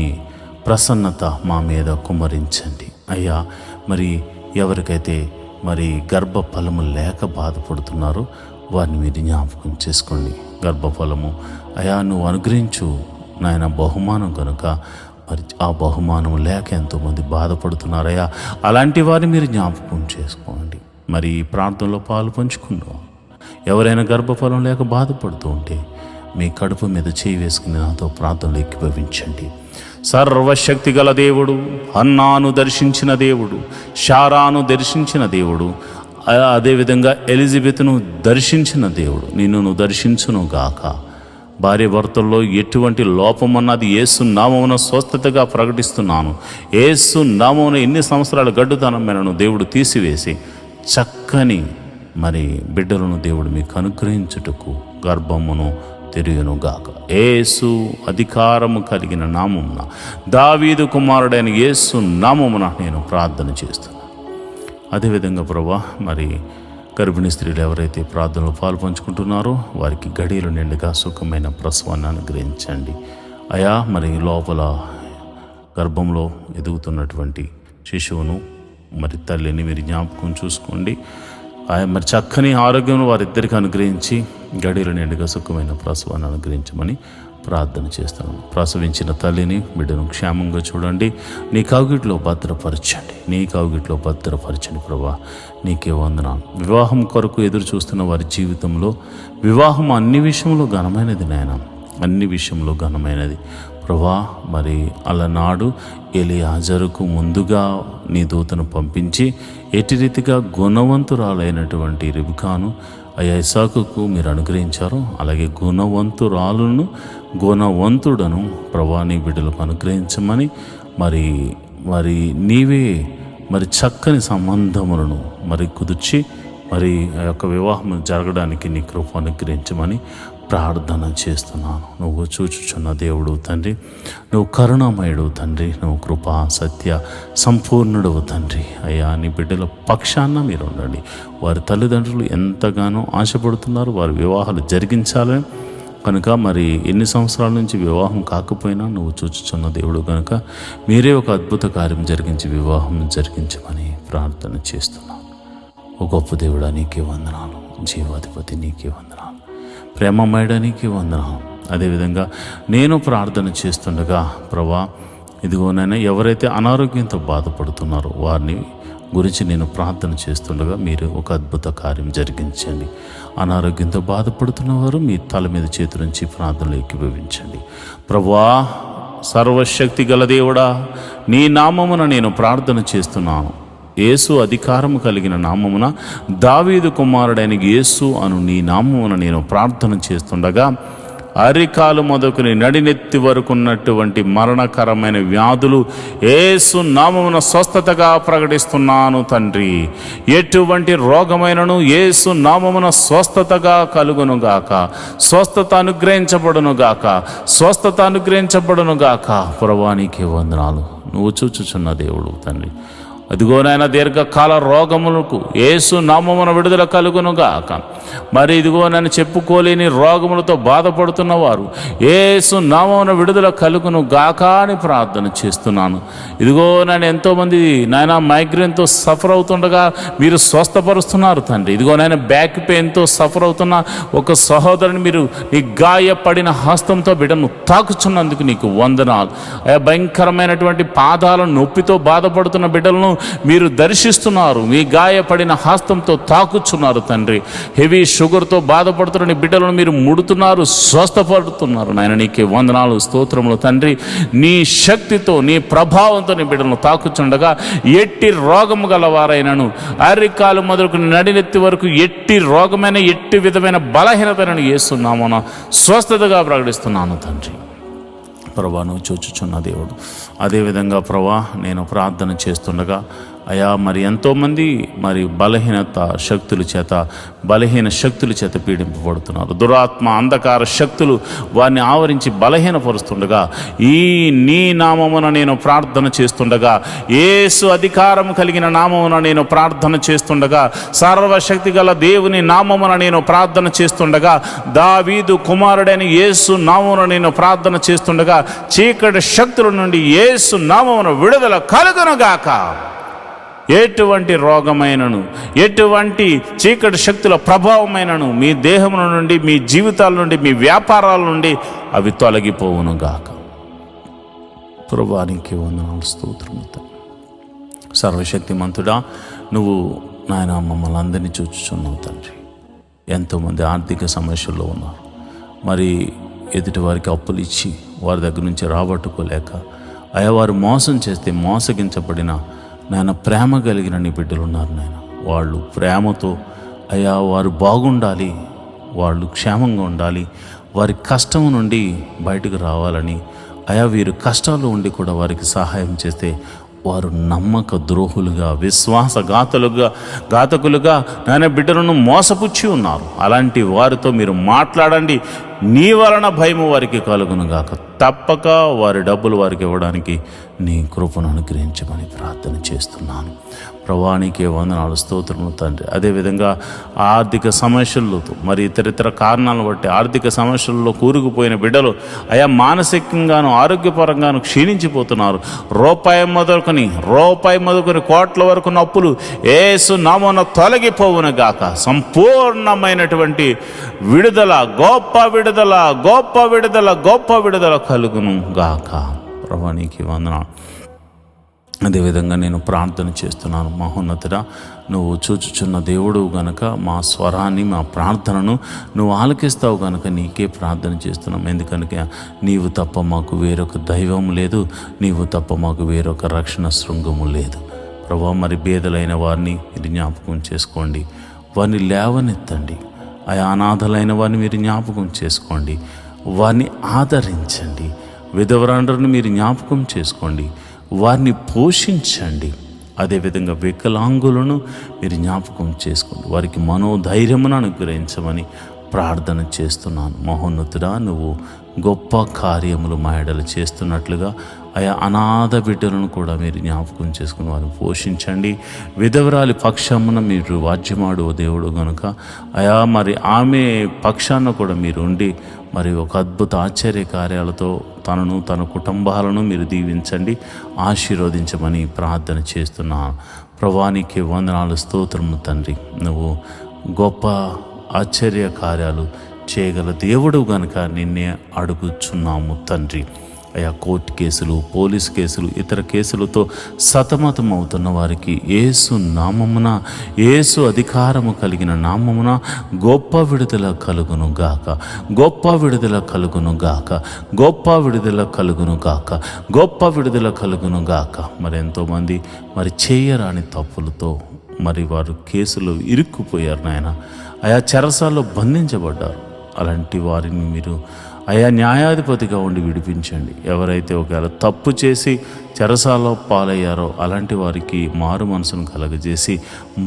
[SPEAKER 1] ప్రసన్నత మా మీద కుమ్మరించండి అయ్యా. మరి ఎవరికైతే మరి గర్భఫలము లేక బాధపడుతున్నారో వారిని మీరు జ్ఞాపకం చేసుకోండి. గర్భఫలము అయా నువ్వు అనుగ్రహించు నాయన బహుమానం కనుక మరి ఆ బహుమానం లేక ఎంతోమంది బాధపడుతున్నారయ్యా. అలాంటి వారిని మీరు జ్ఞాపకం చేసుకోండి. మరి ఈ ప్రార్థనలో పాలు పంచుకుందాం. ఎవరైనా గర్భఫలం లేక బాధపడుతూ ఉంటే మీ కడుపు మీద చేయి వేసుకుని నాతో ప్రార్థనలు ఏకీభవించండి. సర్వశక్తి గల దేవుడు, హన్నాను దర్శించిన దేవుడు, శారాను దర్శించిన దేవుడు, అదేవిధంగా ఎలిజబెత్ను దర్శించిన దేవుడు నిన్ను దర్శించును గాక. భార్య భర్తల్లో ఎటువంటి లోపం అన్నది యేసు నామమున స్వస్థతగా ప్రకటిస్తున్నాను. యేసు నామమున ఎన్ని సంవత్సరాల గడ్డుతనమైనను దేవుడు తీసివేసి చక్కని మరి బిడ్డలను దేవుడు మీకు అనుగ్రహించుటకు గర్భమును తెరియునుగాక. యేసు అధికారము కలిగిన నామమున, దావీదు కుమారుడైన యేసు నామమున నేను ప్రార్థన చేస్తున్నాను. అదేవిధంగా ప్రభా, మరి గర్భిణీ స్త్రీలు ఎవరైతే ప్రార్థనలో పాలు పంచుకుంటున్నారో వారికి గడియలు నిండుగా సుఖమైన ప్రసవాన్ని అనుగ్రహించండి అయా. మరి లోపల గర్భంలో ఎదుగుతున్నటువంటి శిశువును మరి తల్లిని మీరు జ్ఞాపకం చూసుకోండి. మరి చక్కని ఆరోగ్యం వారిద్దరికి అనుగ్రహించి గడియలు నిండుగా సుఖమైన ప్రసవాన్ని అనుగ్రహించమని ప్రార్థన చేస్తాను. ప్రసవించిన తల్లిని బిడ్డను క్షేమంగా చూడండి. నీ కౌగిట్లో భద్రపరచండి ప్రభా. నీకే వందనాలు. వివాహం కొరకు ఎదురు చూస్తున్న వారి జీవితంలో వివాహం అన్ని విషయంలో ఘనమైనది నాయన, అన్ని విషయంలో ఘనమైనది ప్రభా. మరి అలనాడు ఎలియాజరుకు ముందుగా నీ దూతను పంపించి ఎట్టి రీతిగా గుణవంతురాలైనటువంటి రిబ్కాను అయ్యా ఇస్సాకుకు మీరు అనుగ్రహించారు, అలాగే గుణవంతుడను ప్రభా నీ బిడ్డలకు అనుగ్రహించమని మరి నీవే మరి చక్కని సంబంధములను మరి కుదిర్చి మరి ఆ యొక్క వివాహం జరగడానికి నీ కృప అనుగ్రహించమని ప్రార్థన చేస్తున్నాను. నువ్వు చూచుచున్న దేవుడు తండ్రి, నువ్వు కరుణామయుడు తండ్రి, నువ్వు కృపా సత్య సంపూర్ణుడు తండ్రి. అయ్యా నీ బిడ్డల పక్షాన మీరు ఉండండి. వారి తల్లిదండ్రులు ఎంతగానో ఆశపడుతున్నారు వారి వివాహాలు జరిగించాలని కనుక మరి ఎన్ని సంవత్సరాల నుంచి వివాహం కాకపోయినా నువ్వు చూచుచున్న దేవుడు కనుక మీరే ఒక అద్భుత కార్యం జరిగించి వివాహం జరిగించమని ప్రార్థన చేస్తున్నాను. ఓ గొప్ప దేవుడా నీకే వందనాలు, జీవాధిపతి నీకే వందనాలు, ప్రేమమయుడా నీకే వందనాలు. అదేవిధంగా నేను ప్రార్థన చేస్తుండగా ప్రభా ఇదిగోనైనా ఎవరైతే అనారోగ్యంతో బాధపడుతున్నారో వారిని గురించి నేను ప్రార్థన చేస్తుండగా మీరు ఒక అద్భుత కార్యం జరిగించండి. అనారోగ్యంతో బాధపడుతున్నవారు మీ తల మీద చేతులుంచి ప్రార్థనలు ఏకీభవించండి. ప్రభువా సర్వశక్తి గల దేవుడా, నీ నామమున నేను ప్రార్థన చేస్తున్నాను. యేసు అధికారము కలిగిన నామమున, దావీదు కుమారుడైన యేసు అను నీ నామమున నేను ప్రార్థన చేస్తుండగా అరికాలు మొదలుకొని నడినెత్తి వరకు ఉన్నటువంటి మరణకరమైన వ్యాధులు యేసు నామమున స్వస్థతగా ప్రకటిస్తున్నాను తండ్రి. ఎటువంటి రోగమైనను యేసు నామమున స్వస్థతగా కలుగునుగాక, స్వస్థత అనుగ్రహించబడునుగాక. ప్రభువానికి వందనాలు. నువ్వు చూచుచున్న దేవుడు తండ్రి. అదిగో నాయన దీర్ఘకాల రోగములకు యేసు నామమున విడుదల కలుగును గాక. మరి ఇదిగో నన్ను చెప్పుకోలేని రోగములతో బాధపడుతున్న వారు యేసు నామమున విడుదల కలుగును గాక అని ప్రార్థన చేస్తున్నాను. ఇదిగో నన్ను ఎంతోమంది నాయన మైగ్రేన్తో సఫర్ అవుతుండగా మీరు స్వస్థపరుస్తున్నారు తండ్రి. ఇదిగో నాయన బ్యాక్ పెయిన్తో సఫర్ అవుతున్న ఒక సహోదరుని మీరు నీ గాయపడిన హస్తంతో బిడ్డను తాకుచున్నందుకు నీకు వందనాలు. భయంకరమైనటువంటి పాదాల నొప్పితో బాధపడుతున్న బిడ్డలను మీరు దర్శిస్తున్నారు, మీ గాయపడిన హస్తంతో తాకుచున్నారు తండ్రి. హెవీ షుగర్తో బాధపడుతున్న నీ బిడ్డలను మీరు ముడుతున్నారు, స్వస్థపడుతున్నారు నాయన. నీకే వందనాలు, స్తోత్రములు తండ్రి. నీ శక్తితో నీ ప్రభావంతో నీ బిడ్డలను తాకుచుండగా ఎట్టి రోగము గలవారైనను అరికాలు మొదలుకు నడినెత్తి వరకు ఎట్టి రోగమైన ఎట్టి విధమైన బలహీనతను యేసునామమున స్వస్థతగా ప్రకటిస్తున్నాను తండ్రి. ప్రభా నువ్వు చూచుచున్న దేవుడు. అదేవిధంగా ప్రభా నేను ప్రార్థన చేస్తుండగా అయా మరి ఎంతోమంది మరి బలహీన శక్తుల చేత పీడింపబడుతున్నారు. దురాత్మ అంధకార శక్తులు వారిని ఆవరించి బలహీనపరుస్తుండగా ఈ నీ నామమున నేను ప్రార్థన చేస్తుండగా, యేసు అధికారం కలిగిన నామమున నేను ప్రార్థన చేస్తుండగా, సర్వశక్తి గల దేవుని నామమున నేను ప్రార్థన చేస్తుండగా, దావీదు కుమారుడైన యేసు నామమున నేను ప్రార్థన చేస్తుండగా చీకటి శక్తుల నుండి యేసు నామమున విడుదల కలుగునుగాక. ఎటువంటి రోగమైనను ఎటువంటి చీకటి శక్తుల ప్రభావమైనను మీ దేహముల నుండి, మీ జీవితాల నుండి, మీ వ్యాపారాల నుండి అవి తొలగిపోవును గాక. ప్రభువానికి వందనాలు, స్తోత్రము. సర్వశక్తిమంతుడా నువ్వు నాయన మమ్మల్ని అందరినీ చూచుచున్నావు తండ్రి. ఎంతోమంది ఆర్థిక సమస్యల్లో ఉన్నారు. మరి ఎదుటి వారికి అప్పులు ఇచ్చి వారి దగ్గర నుంచి రాబట్టుకోలేక అయా వారు మోసం చేస్తే మోసగించబడిన నాయన ప్రేమ కలిగిన నీ బిడ్డలు ఉన్నారు నాయన. వాళ్ళు ప్రేమతో అయ్యా వారు బాగుండాలి, వాళ్ళు క్షేమంగా ఉండాలి, వారి కష్టం నుండి బయటకు రావాలని అయా వీరు కష్టాలు ఉండి కూడా వారికి సహాయం చేస్తే వారు నమ్మక ద్రోహులుగా, ఘాతకులుగా నాయన బిడ్డలను మోసపుచ్చి ఉన్నారు. అలాంటి వారితో మీరు మాట్లాడండి. నీ వలన భయము వారికి కలుగును గాక. తప్పక వారి డబ్బులు వారికి ఇవ్వడానికి నీ కృపను అనుగ్రహించమని ప్రార్థన చేస్తున్నాను. ప్రభువానికి వందనాలు, స్తోత్రములు తండ్రి. అదేవిధంగా ఆర్థిక సమస్యలతో మరి ఇతర కారణాలను బట్టి ఆర్థిక సమస్యల్లో కూరుకుపోయిన బిడ్డలు అయా మానసికంగాను ఆరోగ్యపరంగాను క్షీణించిపోతున్నారు. రూపాయి మొదలుకొని కోట్ల వరకు నప్పులు యేసు నామమున తొలగిపోవును గాక. సంపూర్ణమైనటువంటి విడుదల, గొప్ప విడుదల కలుగును గాక. ప్రభువానికి వందనాలు. అదేవిధంగా నేను ప్రార్థన చేస్తున్నాను. మహోన్నతుడా నువ్వు చూచుచున్న దేవుడు గనుక మా స్వరాన్ని, మా ప్రార్థనను నువ్వు ఆలకిస్తావు గనుక నీకే ప్రార్థన చేస్తున్నాం. ఎందుకనగా నీవు తప్ప మాకు వేరొక దైవం లేదు, నీవు తప్ప మాకు వేరొక రక్షణ శృంగము లేదు. ప్రభా మరి బేదలైన వారిని మీరు జ్ఞాపకం చేసుకోండి, వారిని లేవనెత్తండి. అనాథలైన వారిని మీరు జ్ఞాపకం చేసుకోండి, వారిని ఆదరించండి. విధవరాండ్రుని మీరు జ్ఞాపకం చేసుకోండి, వారిని పోషించండి. అదేవిధంగా వికలాంగులను మీరు జ్ఞాపకం చేసుకోండి, వారికి మనోధైర్యమును అనుగ్రహించమని ప్రార్థన చేస్తున్నాను. మహోన్నతుడా నువ్వు గొప్ప కార్యములు మా ఎడల చేస్తున్నట్లుగా అనాథ బిడ్డలను కూడా మీరు జ్ఞాపకం చేసుకుని వారిని పోషించండి. విధవరాలి పక్షమున మీరు వాద్యమాడు దేవుడు గనుక మరి ఆమె పక్షాన కూడా మీరు ఉండి మరి ఒక అద్భుత ఆశ్చర్య కార్యాలతో తనను, తన కుటుంబాలను మీరు దీవించండి, ఆశీర్వదించమని ప్రార్థన చేస్తున్నాను. ప్రభువానికి వందనాలు, స్తోత్రము తండ్రి. నువ్వు గొప్ప ఆశ్చర్య కార్యాలు చేయగల దేవుడు గనుక నిన్నే అడుగుచున్నాము తండ్రి. కోర్టు కేసులు, పోలీస్ కేసులు, ఇతర కేసులతో సతమతం అవుతున్న వారికి యేసు నామమున, యేసు అధికారము కలిగిన నామమున గొప్ప విడుదల కలుగును గాక. మరి ఎంతోమంది మరి చేయరాని తప్పులతో మరి వారు కేసులో ఇరుక్కుపోయారు నాయన. చెరసాల్లో బంధించబడ్డారు. అలాంటి వారిని మీరు న్యాయాధిపతిగా ఉండి విడిపించండి. ఎవరైతే ఒకవేళ తప్పు చేసి చెరసాలలో పాలయ్యారో అలాంటి వారికి మారు మనసును కలగజేసి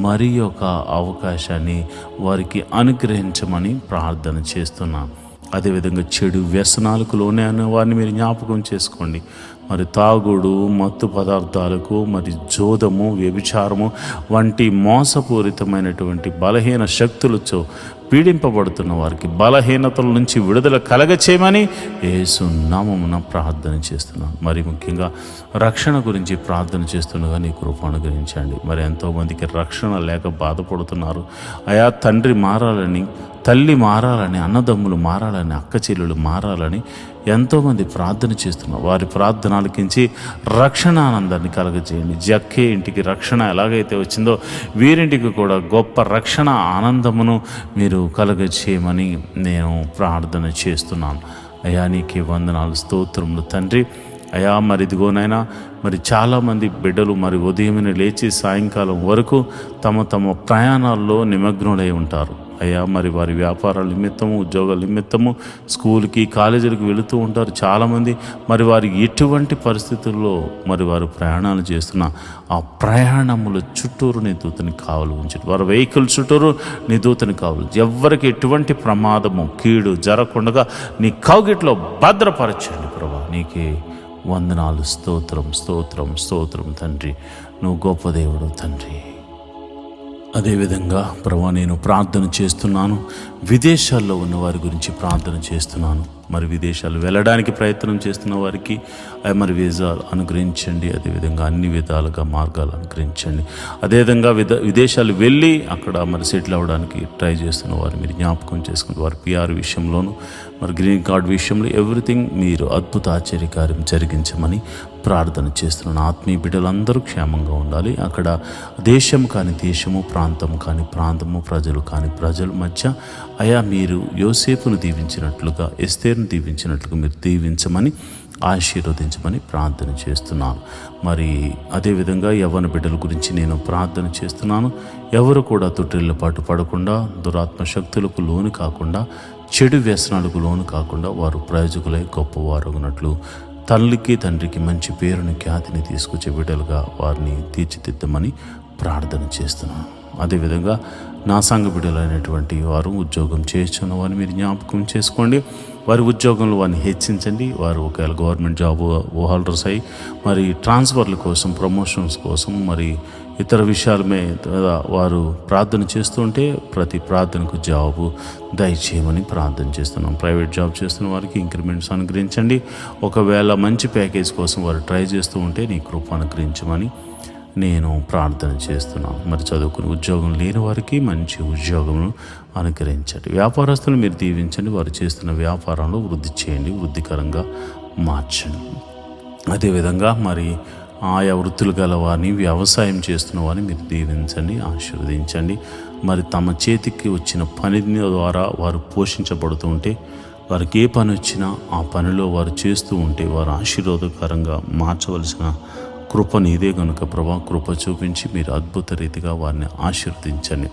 [SPEAKER 1] మరి ఒక అవకాశాన్ని వారికి అనుగ్రహించమని ప్రార్థన చేస్తున్నాను. అదేవిధంగా చెడు వ్యసనాలకు లోనే అనే వారిని మీరు జ్ఞాపకం చేసుకోండి. మరి తాగుడు, మత్తు పదార్థాలకు, మరి జోదము, వ్యభిచారము వంటి మోసపూరితమైనటువంటి బలహీన శక్తులతో పీడింపబడుతున్న వారికి బలహీనతల నుంచి విడుదల కలగచేయమని యేసు నామమున ప్రార్థన చేస్తున్నాను. మరి ముఖ్యంగా రక్షణ గురించి ప్రార్థన చేస్తుండగా నీ కృప అనుగ్రహించండి. మరి ఎంతోమందికి రక్షణ లేక బాధపడుతున్నారు. అయా తండ్రి మారాలని, తల్లి మారాలని, అన్నదమ్ములు మారాలని, అక్క చెల్లెలు మారాలని ఎంతోమంది ప్రార్థన చేస్తున్నారు. వారి ప్రార్థన ఆలకించి రక్షణ ఆనందాన్ని కలగజేయండి. జక్కే ఇంటికి రక్షణ ఎలాగైతే వచ్చిందో వీరింటికి కూడా గొప్ప రక్షణ ఆనందమును మీరు కలగజేయమని నేను ప్రార్థన చేస్తున్నాను. అయా నీకే వందనాలు, స్తోత్రములు తండ్రి. అయా మరి ఇదిగోనైనా మరి చాలామంది బిడ్డలు మరి ఉదయమే లేచి సాయంకాలం వరకు తమ తమ ప్రయాణాల్లో నిమగ్నులై ఉంటారు. అయ్యా మరి వారి వ్యాపారాల నిమిత్తము, ఉద్యోగాల నిమిత్తము స్కూల్కి, కాలేజీలకు వెళుతూ ఉంటారు చాలామంది. మరి వారి ఎటువంటి పరిస్థితుల్లో మరి వారు ప్రయాణాలు చేస్తున్న ఆ ప్రయాణముల చుట్టూరు నీ దూతని కావలు ఉంచండి. వారి వెహికల్ చుట్టూరు నీ దూతని కావలు, ఎవరికి ఎటువంటి ప్రమాదము, కీడు జరగకుండా నీ కౌగిట్లో భద్రపరచండి ప్రభా. నీకే వందనాలు, స్తోత్రం స్తోత్రం స్తోత్రం తండ్రి. నువ్వు గొప్ప దేవుడు తండ్రి. అదేవిధంగా ప్రభా నేను ప్రార్థన చేస్తున్నాను, విదేశాల్లో ఉన్న వారి గురించి ప్రార్థన చేస్తున్నాను. మరి విదేశాలు వెళ్ళడానికి ప్రయత్నం చేస్తున్న వారికి మరి వీసాలు అనుగ్రహించండి. అదేవిధంగా అన్ని విధాలుగా మార్గాలు అనుగ్రహించండి. అదేవిధంగా విదేశాలు వెళ్ళి అక్కడ మరి సెటిల్ అవ్వడానికి ట్రై చేస్తున్న వారు మీరు జ్ఞాపకం చేసుకుని వారి పిఆర్ విషయంలోనూ మరి గ్రీన్ కార్డ్ విషయంలో ఎవ్రీథింగ్ మీరు అద్భుత ఆశ్చర్యకార్యం జరిగించమని ప్రార్థన చేస్తున్నాను. ఆత్మీయ బిడ్డలందరూ క్షేమంగా ఉండాలి. అక్కడ దేశం కాని దేశము, ప్రాంతం కాని ప్రాంతము, ప్రజలు కాని ప్రజల మధ్య అయా మీరు యోసేపును దీవించినట్లుగా, ఎస్తేరును దీవించినట్లుగా మీరు దీవించమని, ఆశీర్వదించమని ప్రార్థన చేస్తున్నాను. మరి అదేవిధంగా యవ్వన బిడ్డల గురించి నేను ప్రార్థన చేస్తున్నాను. ఎవరు కూడా తొట్టిళ్ళ పాటు పడకుండా, దురాత్మ శక్తులకు లోను కాకుండా, చెడు వ్యసనాలకు లోను కాకుండా వారు ప్రయోజకులై గొప్పవారు అగునట్లు తల్లికి తండ్రికి మంచి పేరుని, ఖ్యాతిని తీసుకొచ్చే బిడ్డలుగా వారిని తీర్చిదిద్దమని ప్రార్థన చేస్తున్నాను. అదేవిధంగా నా సంఘ బిడ్డలైనటువంటి వారు ఉద్యోగం చేస్తున్న వారిని మీరు జ్ఞాపకం చేసుకోండి. వారి ఉద్యోగంలో వారిని హెచ్చించండి. వారు ఒకవేళ గవర్నమెంట్ జాబ్ హోల్డర్స్ అయ్యి మరి ట్రాన్స్ఫర్ల కోసం, ప్రమోషన్స్ కోసం, మరి ఇతర విషయాల మీద వారు ప్రార్థన చేస్తుంటే ప్రతి ప్రార్థనకు జవాబు దయచేయమని ప్రార్థన చేస్తున్నాం. ప్రైవేట్ జాబ్ చేస్తున్న వారికి ఇంక్రిమెంట్స్ అనుగ్రహించండి. ఒకవేళ మంచి ప్యాకేజ్ కోసం వారు ట్రై చేస్తూ ఉంటే నీ కృప అనుగ్రహించమని నేను ప్రార్థన చేస్తున్నాను. మరి చదువుకుని ఉద్యోగం లేని వారికి మంచి ఉద్యోగమును అనుగ్రహించండి. వ్యాపారస్తులు మీరు దీవించండి. వారు చేస్తున్న వ్యాపారంలో వృద్ధి చేయండి, వృద్ధికరంగా మార్చండి. అదేవిధంగా మరి ఆయా వృత్తులు గల వారిని, వ్యవసాయం చేస్తున్న వారిని మీరు దీవించండి, ఆశీర్వదించండి. మరి తమ చేతికి వచ్చిన పని ద్వారా వారు పోషించబడుతూ ఉంటే, వారికి ఏ పని వచ్చినా ఆ పనిలో వారు చేస్తూ ఉంటే వారు ఆశీర్వాదకరంగా మార్చవలసిన కృప నీదే కనుక ప్రభా, కృప చూపించి మీరు అద్భుత రీతిగా వారిని ఆశీర్వదించండి.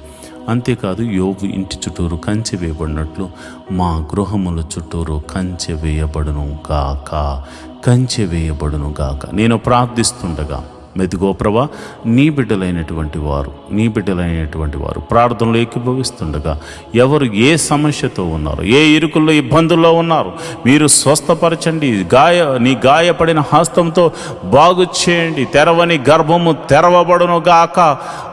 [SPEAKER 1] అంతేకాదు యోబు ఇంటి చుట్టూరు కంచె వేయబడినట్లు మా గృహముల చుట్టూరు కంచె వేయబడును గాక, కంచె వేయబడును గాక. నేను ప్రార్థిస్తుండగా మెదుగో ప్రభా, నీ బిడ్డలైనటువంటి వారు ప్రార్థనలో ఏకీభవిస్తుండగా ఎవరు ఏ సమస్యతో ఉన్నారో, ఏ ఇరుకుల్లో, ఇబ్బందుల్లో ఉన్నారు మీరు స్వస్థపరచండి. నీ గాయపడిన హస్తంతో బాగు చేయండి. తెరవని గర్భము తెరవబడును గాక.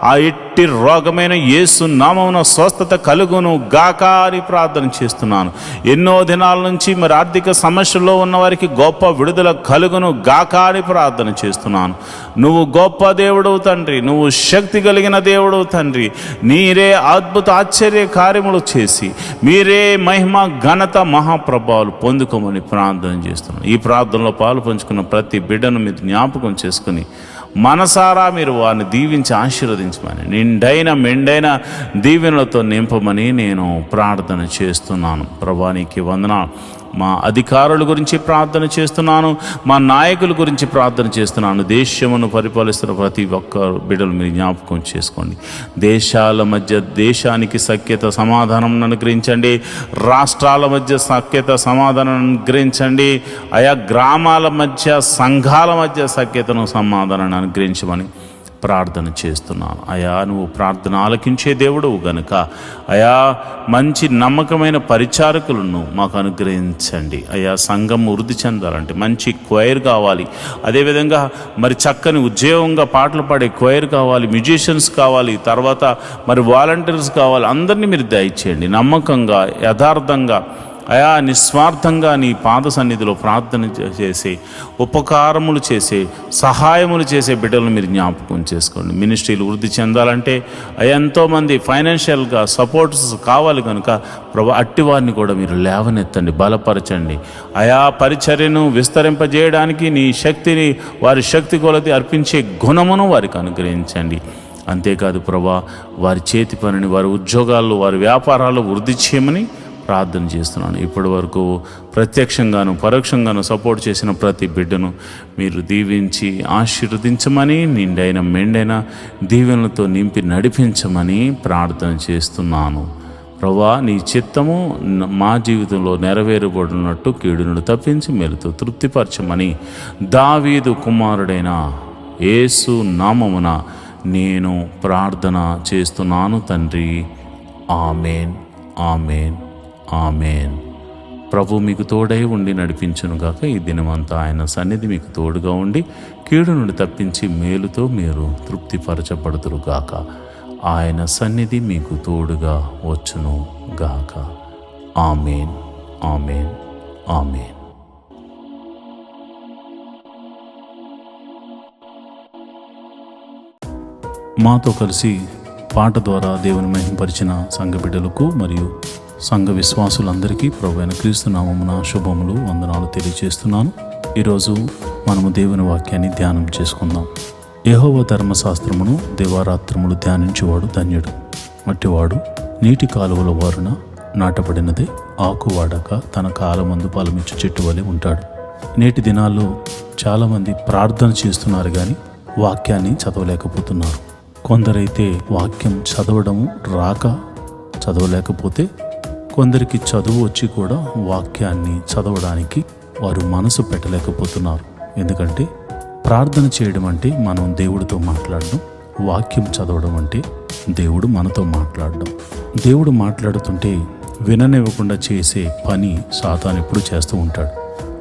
[SPEAKER 1] ఆ ఎట్టి రోగమైన యేసు నామమున స్వస్థత కలుగును గాక అని ప్రార్థన చేస్తున్నాను. ఎన్నో దినాల నుంచి మరి ఆర్థిక సమస్యల్లో ఉన్న వారికి గొప్ప విడుదల కలుగును గాక అని ప్రార్థన చేస్తున్నాను. నువ్వు గొప్ప దేవుడవు తండ్రి, నువ్వు శక్తి కలిగిన దేవుడవు తండ్రి. నీరే అద్భుత ఆశ్చర్య కార్యములు చేసి మీరే మహిమ, ఘనత, మహాప్రభావాలు పొందుకోమని ప్రార్థన చేస్తున్నాను. ఈ ప్రార్థనలో పాలు పంచుకున్న ప్రతి బిడ్డను మీరు జ్ఞాపకం చేసుకుని మనసారా మీరు వారిని దీవించి ఆశీర్వదించమని, నిండైన మెండైన దీవెనలతో నింపమని నేను ప్రార్థన చేస్తున్నాను. ప్రభా నీకు వందనాలు. మా అధికారుల గురించి ప్రార్థన చేస్తున్నాను, మా నాయకుల గురించి ప్రార్థన చేస్తున్నాను. దేశమును పరిపాలిస్తున్న ప్రతి ఒక్క బిడ్డలు మీరు జ్ఞాపకం చేసుకోండి. దేశాల మధ్య దేశానికి సఖ్యత, సమాధానం అనుగ్రహించండి. రాష్ట్రాల మధ్య సఖ్యత, సమాధానం అనుగ్రహించండి. ఆయా గ్రామాల మధ్య, సంఘాల మధ్య సఖ్యతను, సమాధానాన్ని అనుగ్రహించమని ప్రార్థన చేస్తున్నాను. అయా, నువ్వు ప్రార్థన ఆలకించే దేవుడవు గనుక అయా, మంచి నమ్మకమైన పరిచారకులను మాకు అనుగ్రహించండి. అయా, సంఘం వృద్ధి చెందాలంటే మంచి క్వైర్ కావాలి, అదేవిధంగా మరి చక్కని ఉద్యోగంగా పాటలు పాడే క్వైర్ కావాలి, మ్యూజిషియన్స్ కావాలి, తర్వాత మరి వాలంటీర్స్ కావాలి. అందరినీ మీరు దయచేయండి. నమ్మకంగా, యథార్థంగా, అయా, నిస్వార్థంగా నీ పాద సన్నిధిలో ప్రార్థన చేసే, ఉపకారములు చేసే, సహాయములు చేసే బిడ్డలను మీరు జ్ఞాపకం చేసుకోండి. మినిస్ట్రీలు వృద్ధి చెందాలంటే ఎంతోమంది ఫైనాన్షియల్గా సపోర్ట్స్ కావాలి కనుక ప్రభు అట్టి వారిని కూడా మీరు లేవనెత్తండి, బలపరచండి. అయా, పరిచర్యను విస్తరింపజేయడానికి నీ శక్తిని, వారి శక్తి కొలది అర్పించే గుణమును వారికి అనుగ్రహించండి. అంతేకాదు ప్రభా, వారి చేతి పనిని, వారి ఉద్యోగాల్లో, వారి వ్యాపారాల్లో వృద్ధి చేయమని ప్రార్థన చేస్తున్నాను. ఇప్పటి వరకు ప్రత్యక్షంగాను పరోక్షంగాను సపోర్ట్ చేసిన ప్రతి బిడ్డను మీరు దీవించి ఆశీర్వదించమని, నిండైన మెండైన దీవెనలతో నింపి నడిపించమని ప్రార్థన చేస్తున్నాను. ప్రభువా, నీ చిత్తము మా జీవితంలో నెరవేరబడినట్టు కీడును తప్పించి మేలుతో తృప్తిపరచమని దావీదు కుమారుడైన యేసు నామమున నేను ప్రార్థన చేస్తున్నాను తండ్రి. ఆమేన్, ఆమేన్, ఆమేన్. ప్రభు మీకు తోడై ఉండి నడిపించునుగాక. ఈ దినమంతా ఆయన సన్నిధి మీకు తోడుగా ఉండి కీడు నుండి తప్పించి మేలుతో మీరు తృప్తిపరచబడుదురుగాక. ఆయన సన్నిధి మీకు తోడుగా వచ్చును గాక. ఆమేన్, ఆమేన్, ఆమేన్. మాతో కలిసి పాట ద్వారా దేవుని మహింపరిచిన సంఘ బిడ్డలకు మరియు సంఘ విశ్వాసులందరికీ ప్రభువైన క్రీస్తు నామమున శుభములు, వందనాలు తెలియజేస్తున్నాను. ఈరోజు మనము దేవుని వాక్యాన్ని ధ్యానం చేసుకుందాం. యెహోవా ధర్మశాస్త్రమును దివారాత్రములు ధ్యానించేవాడు ధన్యుడు. మట్టివాడు నీటి కాలువల వారున నాటబడినదే, ఆకు వాడక తన కాలమందు ఫలమిచ్చు చెట్టు వలె ఉంటాడు. నేటి దినాల్లో చాలామంది ప్రార్థన చేస్తున్నారు కానీ వాక్యాన్ని చదవలేకపోతున్నారు. కొందరైతే వాక్యం చదవడము రాక చదవలేకపోతే, కొందరికి చదువు వచ్చి కూడా వాక్యాన్ని చదవడానికి వారు మనసు పెట్టలేకపోతున్నారు. ఎందుకంటే ప్రార్థన చేయడం అంటే మనం దేవుడితో మాట్లాడడం, వాక్యం చదవడం అంటే దేవుడు మనతో మాట్లాడడం. దేవుడు మాట్లాడుతుంటే విననివ్వకుండా చేసే పని సాతాను ఎప్పుడు చేస్తూ ఉంటాడు.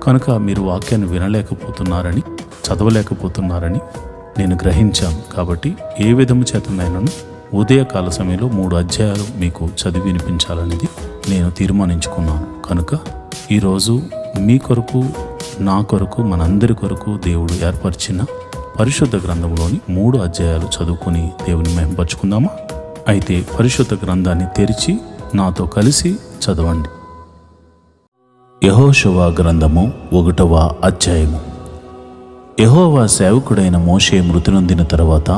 [SPEAKER 1] కనుక మీరు వాక్యాన్ని వినలేకపోతున్నారని, చదవలేకపోతున్నారని నేను గ్రహించాను. కాబట్టి ఏ విధము చేతనైనాను ఉదయకాల సమయంలో 3 అధ్యాయాలు మీకు చదివి వినిపించాలనేది నేను తీర్మానించుకున్నాను. కనుక ఈరోజు మీ కొరకు, నా కొరకు, మనందరి కొరకు దేవుడు ఏర్పరిచిన పరిశుద్ధ గ్రంథంలోని 3 అధ్యాయాలు చదువుకొని దేవుని మహింపరచుకుందామా? అయితే పరిశుద్ధ గ్రంథాన్ని తెరిచి నాతో కలిసి చదవండి. యెహోషువ గ్రంథము 1వ అధ్యాయము. యెహోవా సేవకుడైన మోషే మృతి నొందిన తర్వాత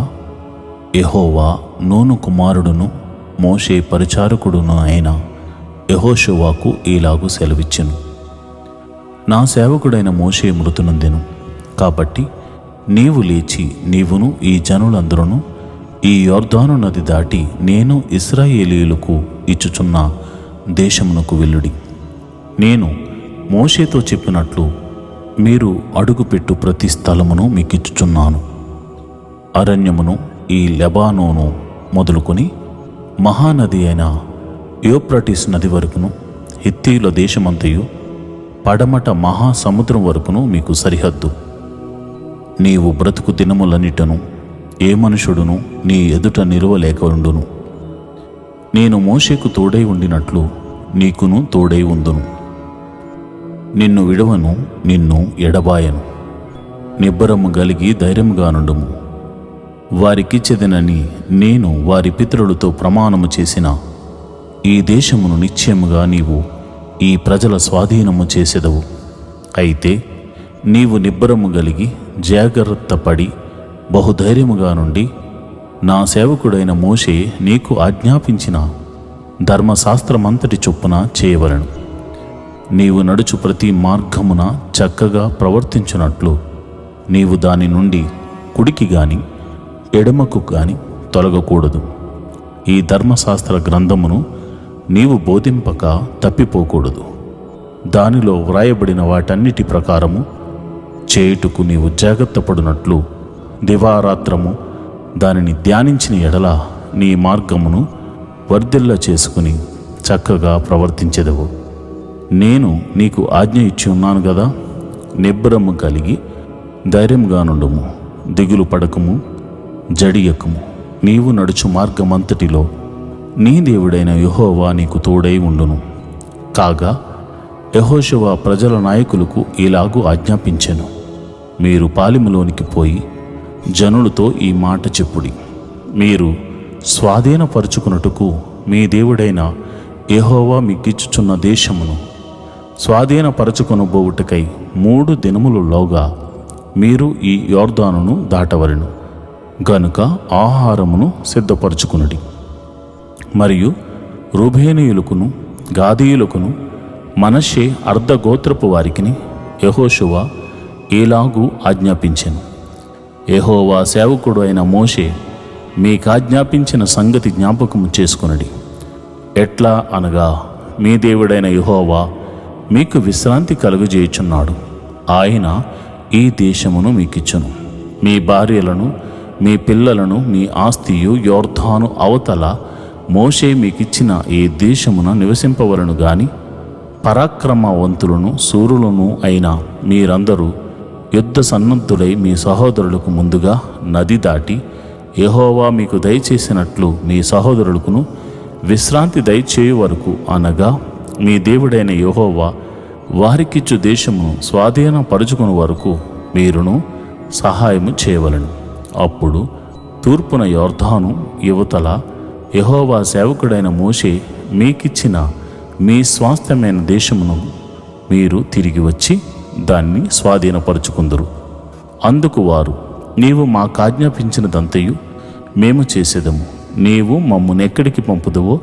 [SPEAKER 1] యెహోవా నూను కుమారుడును మోషే పరిచారకుడును అయిన యెహోషువకు ఈలాగు సెలవిచ్చెను. నా సేవకుడైన మోషే మృతి నొందెను కాబట్టి నీవు లేచి, నీవును ఈ జనులందరూ ఈ యొర్దాను నది దాటి నేను ఇశ్రాయేలీయులకు ఇచ్చుచున్న దేశమునకు వెళ్ళుడి. నేను మోషేతో చెప్పినట్లు మీరు అడుగుపెట్టు ప్రతి స్థలమును మీకిచ్చుచున్నాను. అరణ్యమును, ఈ లెబానోను మొదలుకొని మహానది అయిన యూఫ్రటీస్ నది వరకును, హిత్తీయుల దేశమంతయు, పడమట మహాసముద్రం వరకును మీకు సరిహద్దు. నీవు బ్రతుకు దినములన్నిటను ఏ మనుషుడును నీ ఎదుట నిలువలేక ఉండును. నేను మోషేకు తోడై ఉండినట్లు నీకును తోడై ఉందును. నిన్ను విడవను, నిన్ను ఎడబాయను. నిబ్బరము గలిగి ధైర్యముగా నుండుము. వారికిచ్చెదనని నేను వారి పితరులతో ప్రమాణము చేసిన ఈ దేశమును నిశ్చయముగా నీవు ఈ ప్రజల స్వాధీనము చేసెదవు. అయితే నీవు నిబ్బరము గలిగి జాగ్రత్త పడి బహుధైర్యముగా నుండి నా సేవకుడైన మోషే నీకు ఆజ్ఞాపించిన ధర్మశాస్త్రమంతటి చొప్పున చేయవలెను. నీవు నడుచు ప్రతి మార్గమున చక్కగా ప్రవర్తించున్నట్లు నీవు దాని నుండి కుడికి గాని ఎడమకు గాని తొలగకూడదు. ఈ ధర్మశాస్త్ర గ్రంథమును నీవు బోధింపక తప్పిపోకూడదు. దానిలో వ్రాయబడిన వాటన్నిటి ప్రకారము చేయుటకు నీవు జాగ్రత్త పడినట్లు దివారాత్రము దానిని ధ్యానించిన ఎడల నీ మార్గమును వర్ధిల్ల చేసుకుని చక్కగా ప్రవర్తించెదవు. నేను నీకు ఆజ్ఞ ఇచ్చి ఉన్నాను కదా. నిబ్బరము కలిగి ధైర్యంగా నుండుము, దిగులు పడకము, జడియకము. నీవు నడుచు మార్గమంతటిలో నీ దేవుడైన యెహోవా నీకు తోడై ఉండును. కాగా యెహోషువ ప్రజల నాయకులకు ఇలాగూ ఆజ్ఞాపించెను, మీరు పాలెములోనికి పోయి జనులతో ఈ మాట చెప్పుడి. మీరు స్వాధీనపరుచుకున్నట్టుకు మీ దేవుడైన యెహోవా మీకిచ్చుచున్న దేశమును స్వాధీనపరచుకొనబోవుటకై 3 దినములలోగా మీరు ఈ యొర్దానును దాటవలెను గనుక ఆహారమును సిద్ధపరచుకునుడి. మరియు రూబేనీయులకును గాదీయులకును మనష్షే అర్ధగోత్రపు వారికిని యెహోషువ ఇలాగూ ఆజ్ఞాపించెను, యెహోవా సేవకుడు అయిన మోషే మీకాజ్ఞాపించిన సంగతి జ్ఞాపకము చేసుకొనుడి. ఎట్లా అనగా మీ దేవుడైన యెహోవా మీకు విశ్రాంతి కలుగజేయుచున్నాడు. ఆయన ఈ దేశమును మీకిచ్చును. మీ భార్యలను, మీ పిల్లలను, మీ ఆస్తియు యొర్దాను అవతల మోషే మీకిచ్చిన ఈ దేశమున నివసింపవలను గాని పరాక్రమవంతులను శూరులను అయిన మీరందరూ యుద్ధ సన్నద్ధులై మీ సహోదరులకు ముందుగా నది దాటి యెహోవా మీకు దయచేసినట్లు మీ సహోదరులకును విశ్రాంతి దయచేయు వరకు, అనగా మీ దేవుడైన యెహోవా వారికిచ్చు దేశమును స్వాధీనపరుచుకుని వరకు మీరును సహాయము చేయవలెను. అప్పుడు తూర్పున యొర్దాను యువతల యెహోవా సేవకుడైన మోషే మీకిచ్చిన మీ స్వాస్థ్యమైన దేశమును మీరు తిరిగి వచ్చి దాన్ని స్వాధీనపరుచుకుందురు. అందుకు వారు, నీవు మాకాజ్ఞాపించినదంతయు మేము చేసేదము, నీవు మమ్మునెక్కడికి పంపుదువో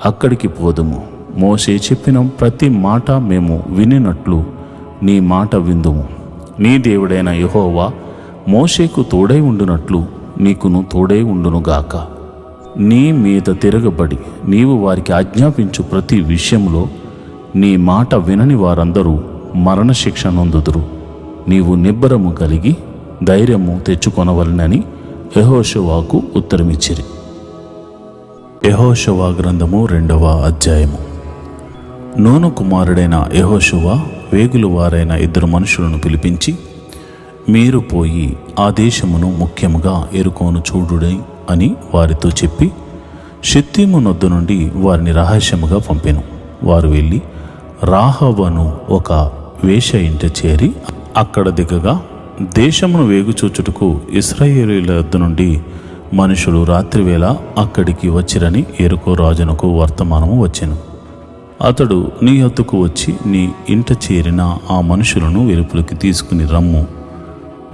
[SPEAKER 1] అక్కడికి పోదుము. మోషే చెప్పిన ప్రతి మాట మేము వినినట్లు నీ మాట విందుము. నీ దేవుడైన యెహోవా మోషేకు తోడై ఉండునట్లు నీకును తోడై ఉండునుగాక. నీ మీద తిరగబడి నీవు వారికి ఆజ్ఞాపించు ప్రతి విషయంలో నీ మాట వినని వారందరూ మరణశిక్ష నొందుదురు. నీవు నిబ్బరము కలిగి ధైర్యము తెచ్చుకొనవలెనని యెహోషువకు ఉత్తరమిచ్చిరి. యెహోషువ గ్రంథము 2వ అధ్యాయము. నూను కుమారుడైన యెహోషువ వేగుల వారైన 2 మనుషులను పిలిపించి, మీరు పోయి ఆ దేశమును ముఖ్యముగా ఎరుకోను చూడుడై అని వారితో చెప్పి షిత్తీము నొద్దు నుండి వారిని రహస్యముగా పంపెను. వారు వెళ్ళి రాహబను ఒక వేశ్య ఇంట చేరి అక్కడ దిగగా దేశమును వేగుచూచుటకు ఇశ్రాయేలీయుల యొద్ద నుండి మనుషులు రాత్రివేళ అక్కడికి వచ్చిరని యెరికో రాజునకు వర్తమానము వచ్చెను. అతడు నీ యొద్దకు వచ్చి నీ ఇంట చేరిన ఆ మనుషులను వెలుపలికి తీసుకుని రమ్ము,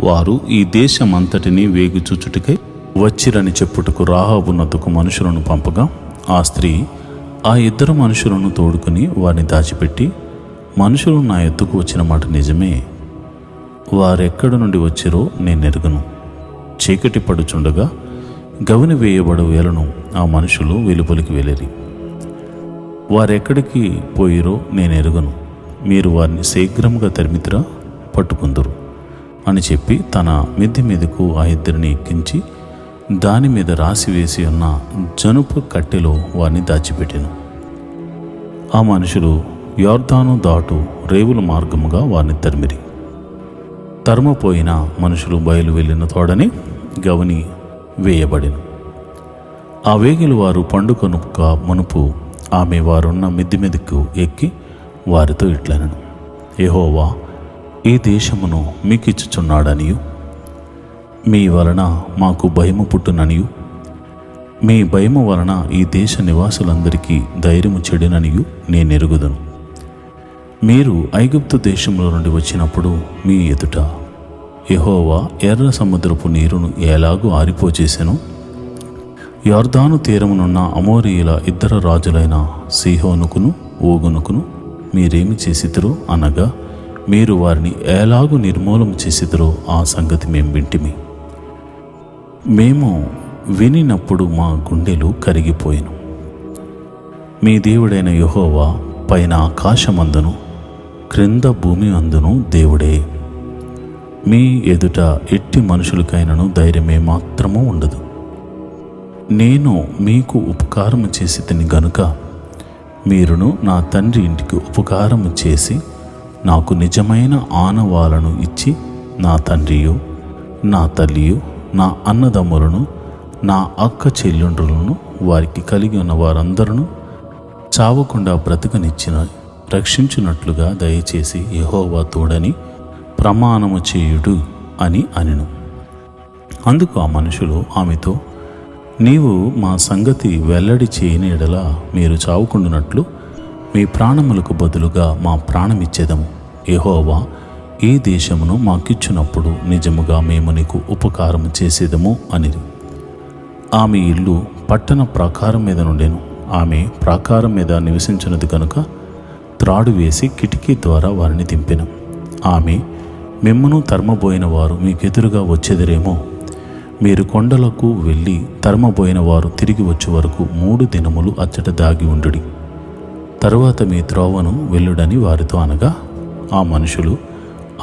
[SPEAKER 1] వారు ఈ దేశమంతటిని వేగుచూచుటకై వచ్చిరని చెప్పుటకు రాహాబు నొద్దకు మనుషులను పంపగా ఆ స్త్రీ ఆ 2 మనుషులను తోడుకుని వారిని దాచిపెట్టి, మనుషులు నా యొద్దకు వచ్చిన మాట నిజమే, వారెక్కడి నుండి వచ్చిరో నేనెరుగను. చీకటి పడుచుండగా గవిని వేయబడు వేళను ఆ మనుషులు వెలుపలికి వెళ్ళిరి. వారెక్కడికి పోయిరో నేనెరుగను. మీరు వారిని శీఘ్రముగా తరిమితిరా పట్టుకుందురు అని చెప్పి తన మిద్దె మీదకు ఆ 2 ఎక్కించి దాని మీద రాసివేసి ఉన్న జనుపు కట్టెలో వారిని దాచిపెట్టెను. ఆ మనుషులు యొర్దాను దాటు రేవుల మార్గముగా వారిని తరిమిరి. తరుమపోయిన మనుషులు బయలు వెళ్ళిన తోడని గవని వేయబడెను. ఆ వేగిలు వారు పండుకొనుక మునుపు ఆమె వారున్న మిద్దె మీదకు ఎక్కి వారితో ఇట్లనెను, యెహోవా ఈ దేశమును మీకిచ్చుచున్నాడనియు మీ వలన మాకు భయము పుట్టుననియు మీ భయము వలన ఈ దేశ నివాసులందరికీ ధైర్యము చెడిననియు నేనెరుగుదును. మీరు ఐగుప్తు దేశంలో నుండి వచ్చినప్పుడు మీ ఎదుట యెహోవా ఎర్ర సముద్రపు నీరును ఎలాగూ ఆరిపోచేసెను, యొర్దాను తీరమునున్న అమోరీయుల 2 రాజులైన సీహోనుకును ఓగునుకును మీరేమి చేసిద్దరో అనగా మీరు వారిని ఎలాగూ నిర్మూలన చేసిద్దరో ఆ సంగతి మేము వింటిమి. మేము వినినప్పుడు మా గుండెలు కరిగిపోయెను. మీ దేవుడైన యెహోవా పైన ఆకాశమందును క్రింద భూమి అందును దేవుడే. మీ ఎదుట ఎట్టి మనుషులకైనను ధైర్యమే మాత్రము ఉండదు. నేను మీకు ఉపకారము చేసి తిని గనుక మీరును నా తండ్రి ఇంటికి ఉపకారము చేసి నాకు నిజమైన ఆనవాలను ఇచ్చి నా తండ్రియు నా తల్లియు నా అన్నదమ్ములను నా అక్క చెల్లెండ్రులను వారికి కలిగి ఉన్న వారందరూ చావకుండా బ్రతకనిచ్చిన రక్షించినట్లుగా దయచేసి యెహోవా తోడని ప్రమాణము చేయుడు అని అనెను. అందుకు ఆ మనుషులు ఆమెతో, నీవు మా సంగతి వెల్లడి చేయని ఎడల మీరు చావుకుండునట్లు మీ ప్రాణములకు బదులుగా మా ప్రాణమిచ్చేదము. యెహోవా ఈ దేశమును మాకిచ్చినప్పుడు నిజముగా మేము నీకు ఉపకారము చేసేదము అనిరి. ఆమె ఇల్లు పట్టణ ప్రాకారం మీద నుండెను. ఆమె ప్రాకారం మీద నివసించినది కనుక త్రాడు వేసి కిటికీ ద్వారా వారిని దింపెను. ఆమె, మిమ్మును తరమబోయిన వారు మీకెదురుగా వచ్చేదిరేమో, మీరు కొండలకు వెళ్ళి తరమబోయిన వారు తిరిగి వచ్చే వరకు 3 దినములు అచ్చట దాగి ఉండుడి, తరువాత మీ త్రోవను వెళ్ళుడని వారితో అనగా, ఆ మనుషులు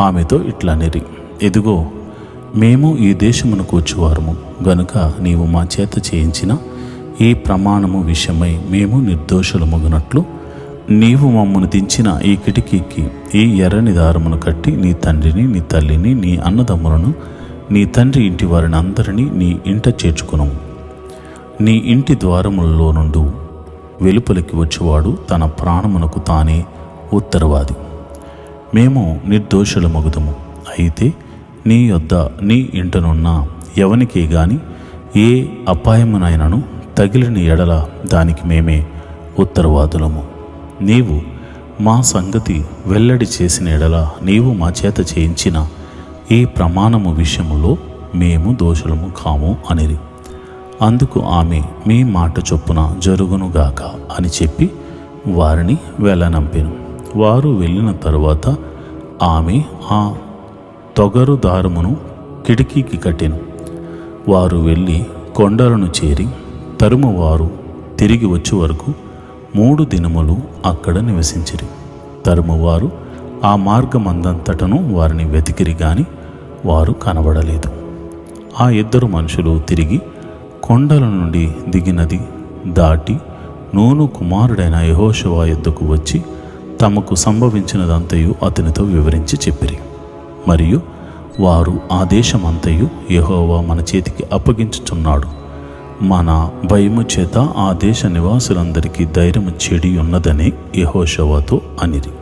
[SPEAKER 1] ఆమెతో ఇట్లనిరి, ఇదిగో మేము ఈ దేశమునకు వచ్చేవారము గనుక నీవు మా చేత చేయించిన ఈ ప్రమాణము విషయమై మేము నిర్దోషులమగునట్లు నీవు మమ్మను దించిన ఈ కిటికీకి ఈ ఎర్రని దారమును కట్టి నీ తండ్రిని నీ తల్లిని నీ అన్నదమ్ములను నీ తండ్రి ఇంటి వారిని అందరినీ నీ ఇంట చేర్చుకునము. నీ ఇంటి ద్వారములలో నుండి వెలుపలికి వచ్చేవాడు తన ప్రాణమునకు తానే ఉత్తరవాది. మేము నిర్దోషులమగుదము. అయితే నీ యొద్ద నీ ఇంటనున్న ఎవనికి గాని ఏ అపాయమునైనను తగిలిన ఎడల దానికి మేమే ఉత్తరవాదులము. నీవు మా సంగతి వెల్లడి చేసిన ఎడల నీవు మా చేత చేయించిన ఈ ప్రమాణము విషయములో మేము దోషులము కాము అనిరి. అందుకు ఆమె, మీ మాట చొప్పున జరుగునుగాక అని చెప్పి వారిని వెళ్ళనంపెను. వారు వెళ్ళిన తరువాత ఆమె ఆ తొగరు దారమును కిటికీకి కట్టెను. వారు వెళ్ళి కొండలను చేరి తరుమువారు తిరిగి వచ్చే వరకు 3 దినములు అక్కడ నివసించిరి. తరుమువారు ఆ మార్గమందంతటను వారిని వెతికిరి గాని వారు కనబడలేదు. ఆ 2 మనుషులు తిరిగి కొండల నుండి దిగినది దాటి నూను కుమారుడైన యెహోషువ యొద్దకు వచ్చి తమకు సంభవించినదంతయు అతనితో వివరించి చెప్పిరి. మరియు వారు ఆ దేశమంతయు యెహోవా మన చేతికి అప్పగించుచున్నాడు, మన భయము చేత ఆ దేశ నివాసులందరికీ ధైర్యము చెడి ఉన్నదని యెహోషువతో అనిరి.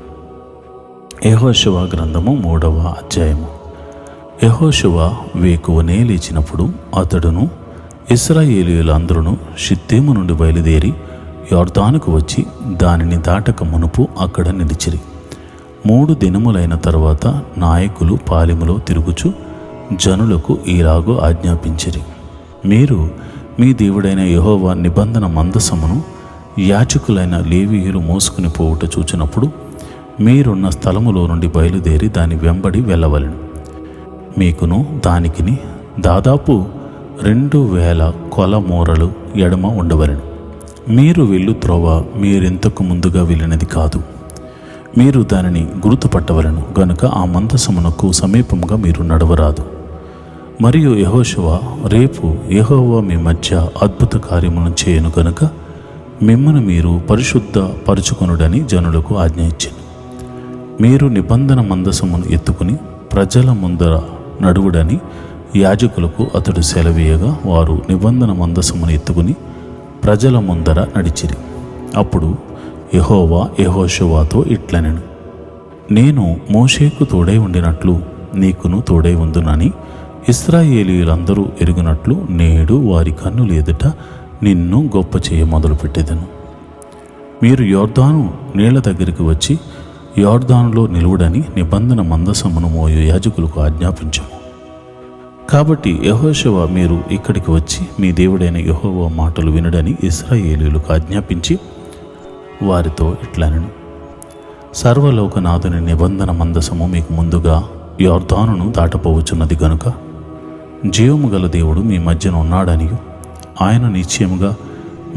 [SPEAKER 1] యెహోషువ గ్రంథము 3వ అధ్యాయము. యెహోషువ వేకువనే లేచినప్పుడు అతడును ఇశ్రాయేలీయులందరూ షిత్తీము నుండి బయలుదేరి యొర్దానుకు వచ్చి దానిని దాటక మునుపు అక్కడ నిలిచిరి. 3 దినములైన తరువాత నాయకులు పాలెములో తిరుగుచు జనులకు ఈలాగు ఆజ్ఞాపించిరి, మీరు మీ దేవుడైన యెహోవా నిబంధన మందసమును యాజకులైన లేవీయులు మోసుకుని పోవుట చూచినప్పుడు మీరున్న స్థలములో నుండి బయలుదేరి దాని వెంబడి వెళ్ళవలెను. మీకును దానికిని దాదాపు 2000 కొల మూరలు ఎడమ ఉండవలెను. మీరు వెళ్ళు త్రోవ మీరింతకు ముందుగా వెళ్ళినది కాదు. మీరు దానిని గుర్తుపట్టవలను గనుక ఆ మందసమునకు సమీపంగా మీరు నడవరాదు. మరియు యెహోషువ, రేపు యెహోవా మీ మధ్య అద్భుత కార్యములను చేయను గనుక మిమ్మను మీరు పరిశుద్ధ పరుచుకొనుడని జనులకు ఆజ్ఞ ఇచ్చెను. మీరు నిబంధన మందసమును ఎత్తుకుని ప్రజల ముందర నడువుడని యాజకులకు అతడు సెలవీయగా వారు నిబంధన మందసమును ఎత్తుకుని ప్రజల ముందర నడిచిరి. అప్పుడు యెహోవా యెహోషువతో ఇట్లనెను, నేను మోషేకు తోడై ఉండినట్లు నీకును తోడై ఉందునని ఇశ్రాయేలీయులందరూ ఎరుగునట్లు నేడు వారి కన్నుల ఎదుట నిన్ను గొప్ప చేయ మొదలుపెట్టేదను. మీరు యోర్దాను నీళ్ల దగ్గరికి వచ్చి యోర్దానులో నిలువుడని నిబంధన మందసమును మోయు యాజకులకు ఆజ్ఞాపించము. కాబట్టి యెహోషువ, మీరు ఇక్కడికి వచ్చి మీ దేవుడైన యెహోవా మాటలు వినుడని ఇశ్రాయేలీయులకు ఆజ్ఞాపించి వారితో ఇట్లనెను, సర్వలోకనాథుని నిబంధన మందసము మీకు ముందుగా యోర్దానును దాటపోవచ్చున్నది గనుక జీవము గల దేవుడు మీ మధ్యన ఉన్నాడనియు ఆయన నిశ్చయముగా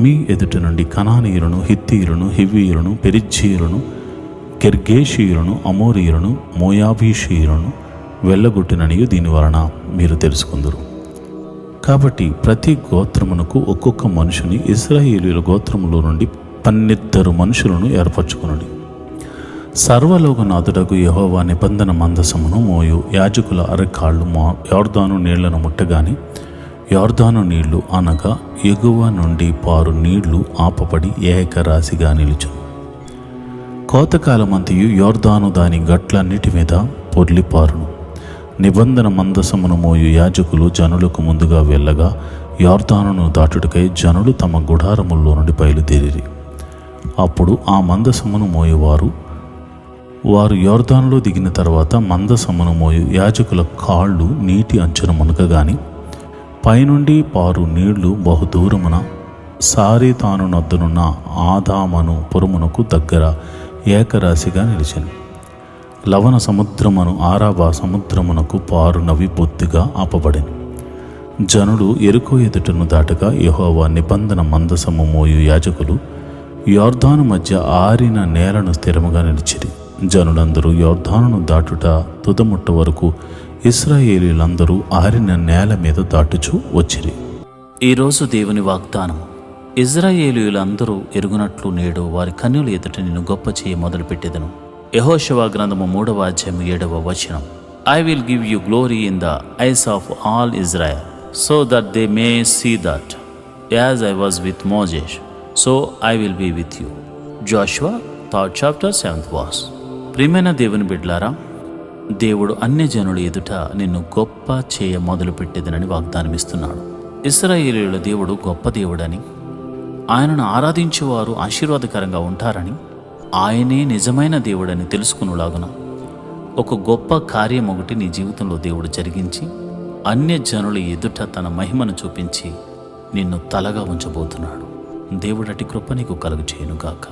[SPEAKER 1] మీ ఎదుటి నుండి కనానీయులను, హిత్తీయులను, హివ్వీయులను, పెరిజ్జీయులను, గిర్గేషీయులను, అమోరీయులను, మోయాబీషీయులను వెళ్ళగొట్టిననియు దీని వలన మీరు తెలుసుకుందురు. కాబట్టి ప్రతి గోత్రమునకు ఒక్కొక్క మనుషుని ఇశ్రాయేలీయుల గోత్రములో నుండి 12 మనుషులను ఏర్పరచుకునుడి. సర్వలోకనాథుడగు యెహోవా నిబంధన మందసమును మోయు యాజకుల అరకాళ్ళు యోర్దాను నీళ్లను ముట్టగాని యోర్దాను నీళ్లు అనగా ఎగువ నుండి పారు నీళ్లు ఆపబడి ఏకరాశిగా నిలుచును. కోతకాలమంతయు యోర్దాను దాని గట్లన్నిటి మీద పొర్లిపారును. నిబంధన మందసమును మోయు యాజకులు జనులకు ముందుగా వెళ్ళగా యోర్దానును దాటుటకై జనులు తమ గుడారముల్లో నుండి బయలుదేరిరి. అప్పుడు ఆ మందసమును మోయువారు యోర్దానులో దిగిన తర్వాత మందసమును మోయు యాజకుల కాళ్ళు నీటి అంచున మునకగాని పైనుండి పారు నీళ్లు బహుదూరమున సారీతాను నొద్దనున్న ఆదామను పురమునకు దగ్గర ఏకరాశిగా నిలిచెను. లవణ సముద్రమును ఆరాబా సముద్రమునకు పారునవి బొత్తిగా ఆపబడెను. జనులు ఎరుకో ఎదుటను దాటగా యెహోవా నిబంధన మందసము మోయు యాజకులు యోర్దాను మధ్య ఆరిన నేలను స్థిరముగా నిలిచిరి. జనులందరూ యోర్దానును దాటుట తుదముట్ట వరకు ఇశ్రాయేలీలందరూ ఆరిన నేల మీద దాటుచూ వచ్చిరి.
[SPEAKER 3] ఈరోజు దేవుని వాగ్దానం. ఇశ్రాయేలీయులందరూ ఎరుగునట్లు నేడు వారి కన్నుల ఎదుట నిన్ను గొప్ప చేయ మొదలుపెట్టెదను. యెహోషువ గ్రంథము 3వ అధ్యాయం 7వ వచనం. I will give you glory in the eyes of all Israel, so that they may see that, as I was with Moses, so I will be with you. Joshua 3rd chapter 7th verse. ప్రియమైన దేవుని బిడ్డలారా, దేవుడు అన్యజనుల ఎదుట నిన్ను గొప్ప చేయ మొదలుపెట్టేదనని వాగ్దానమిస్తున్నాడు. ఇశ్రాయేలీయుల దేవుడు గొప్ప దేవుడని, ఆయనను ఆరాధించేవారు ఆశీర్వాదకరంగా ఉంటారని, ఆయనే నిజమైన దేవుడని తెలుసుకునేలాగున ఒక గొప్ప కార్యం ఒకటి నీ జీవితంలో దేవుడు జరిగించి అన్యజనుల ఎదుట తన మహిమను చూపించి నిన్ను తలగా ఉంచబోతున్నాడు. దేవుడటి కృప నీకు కలుగు చేయనుగాక.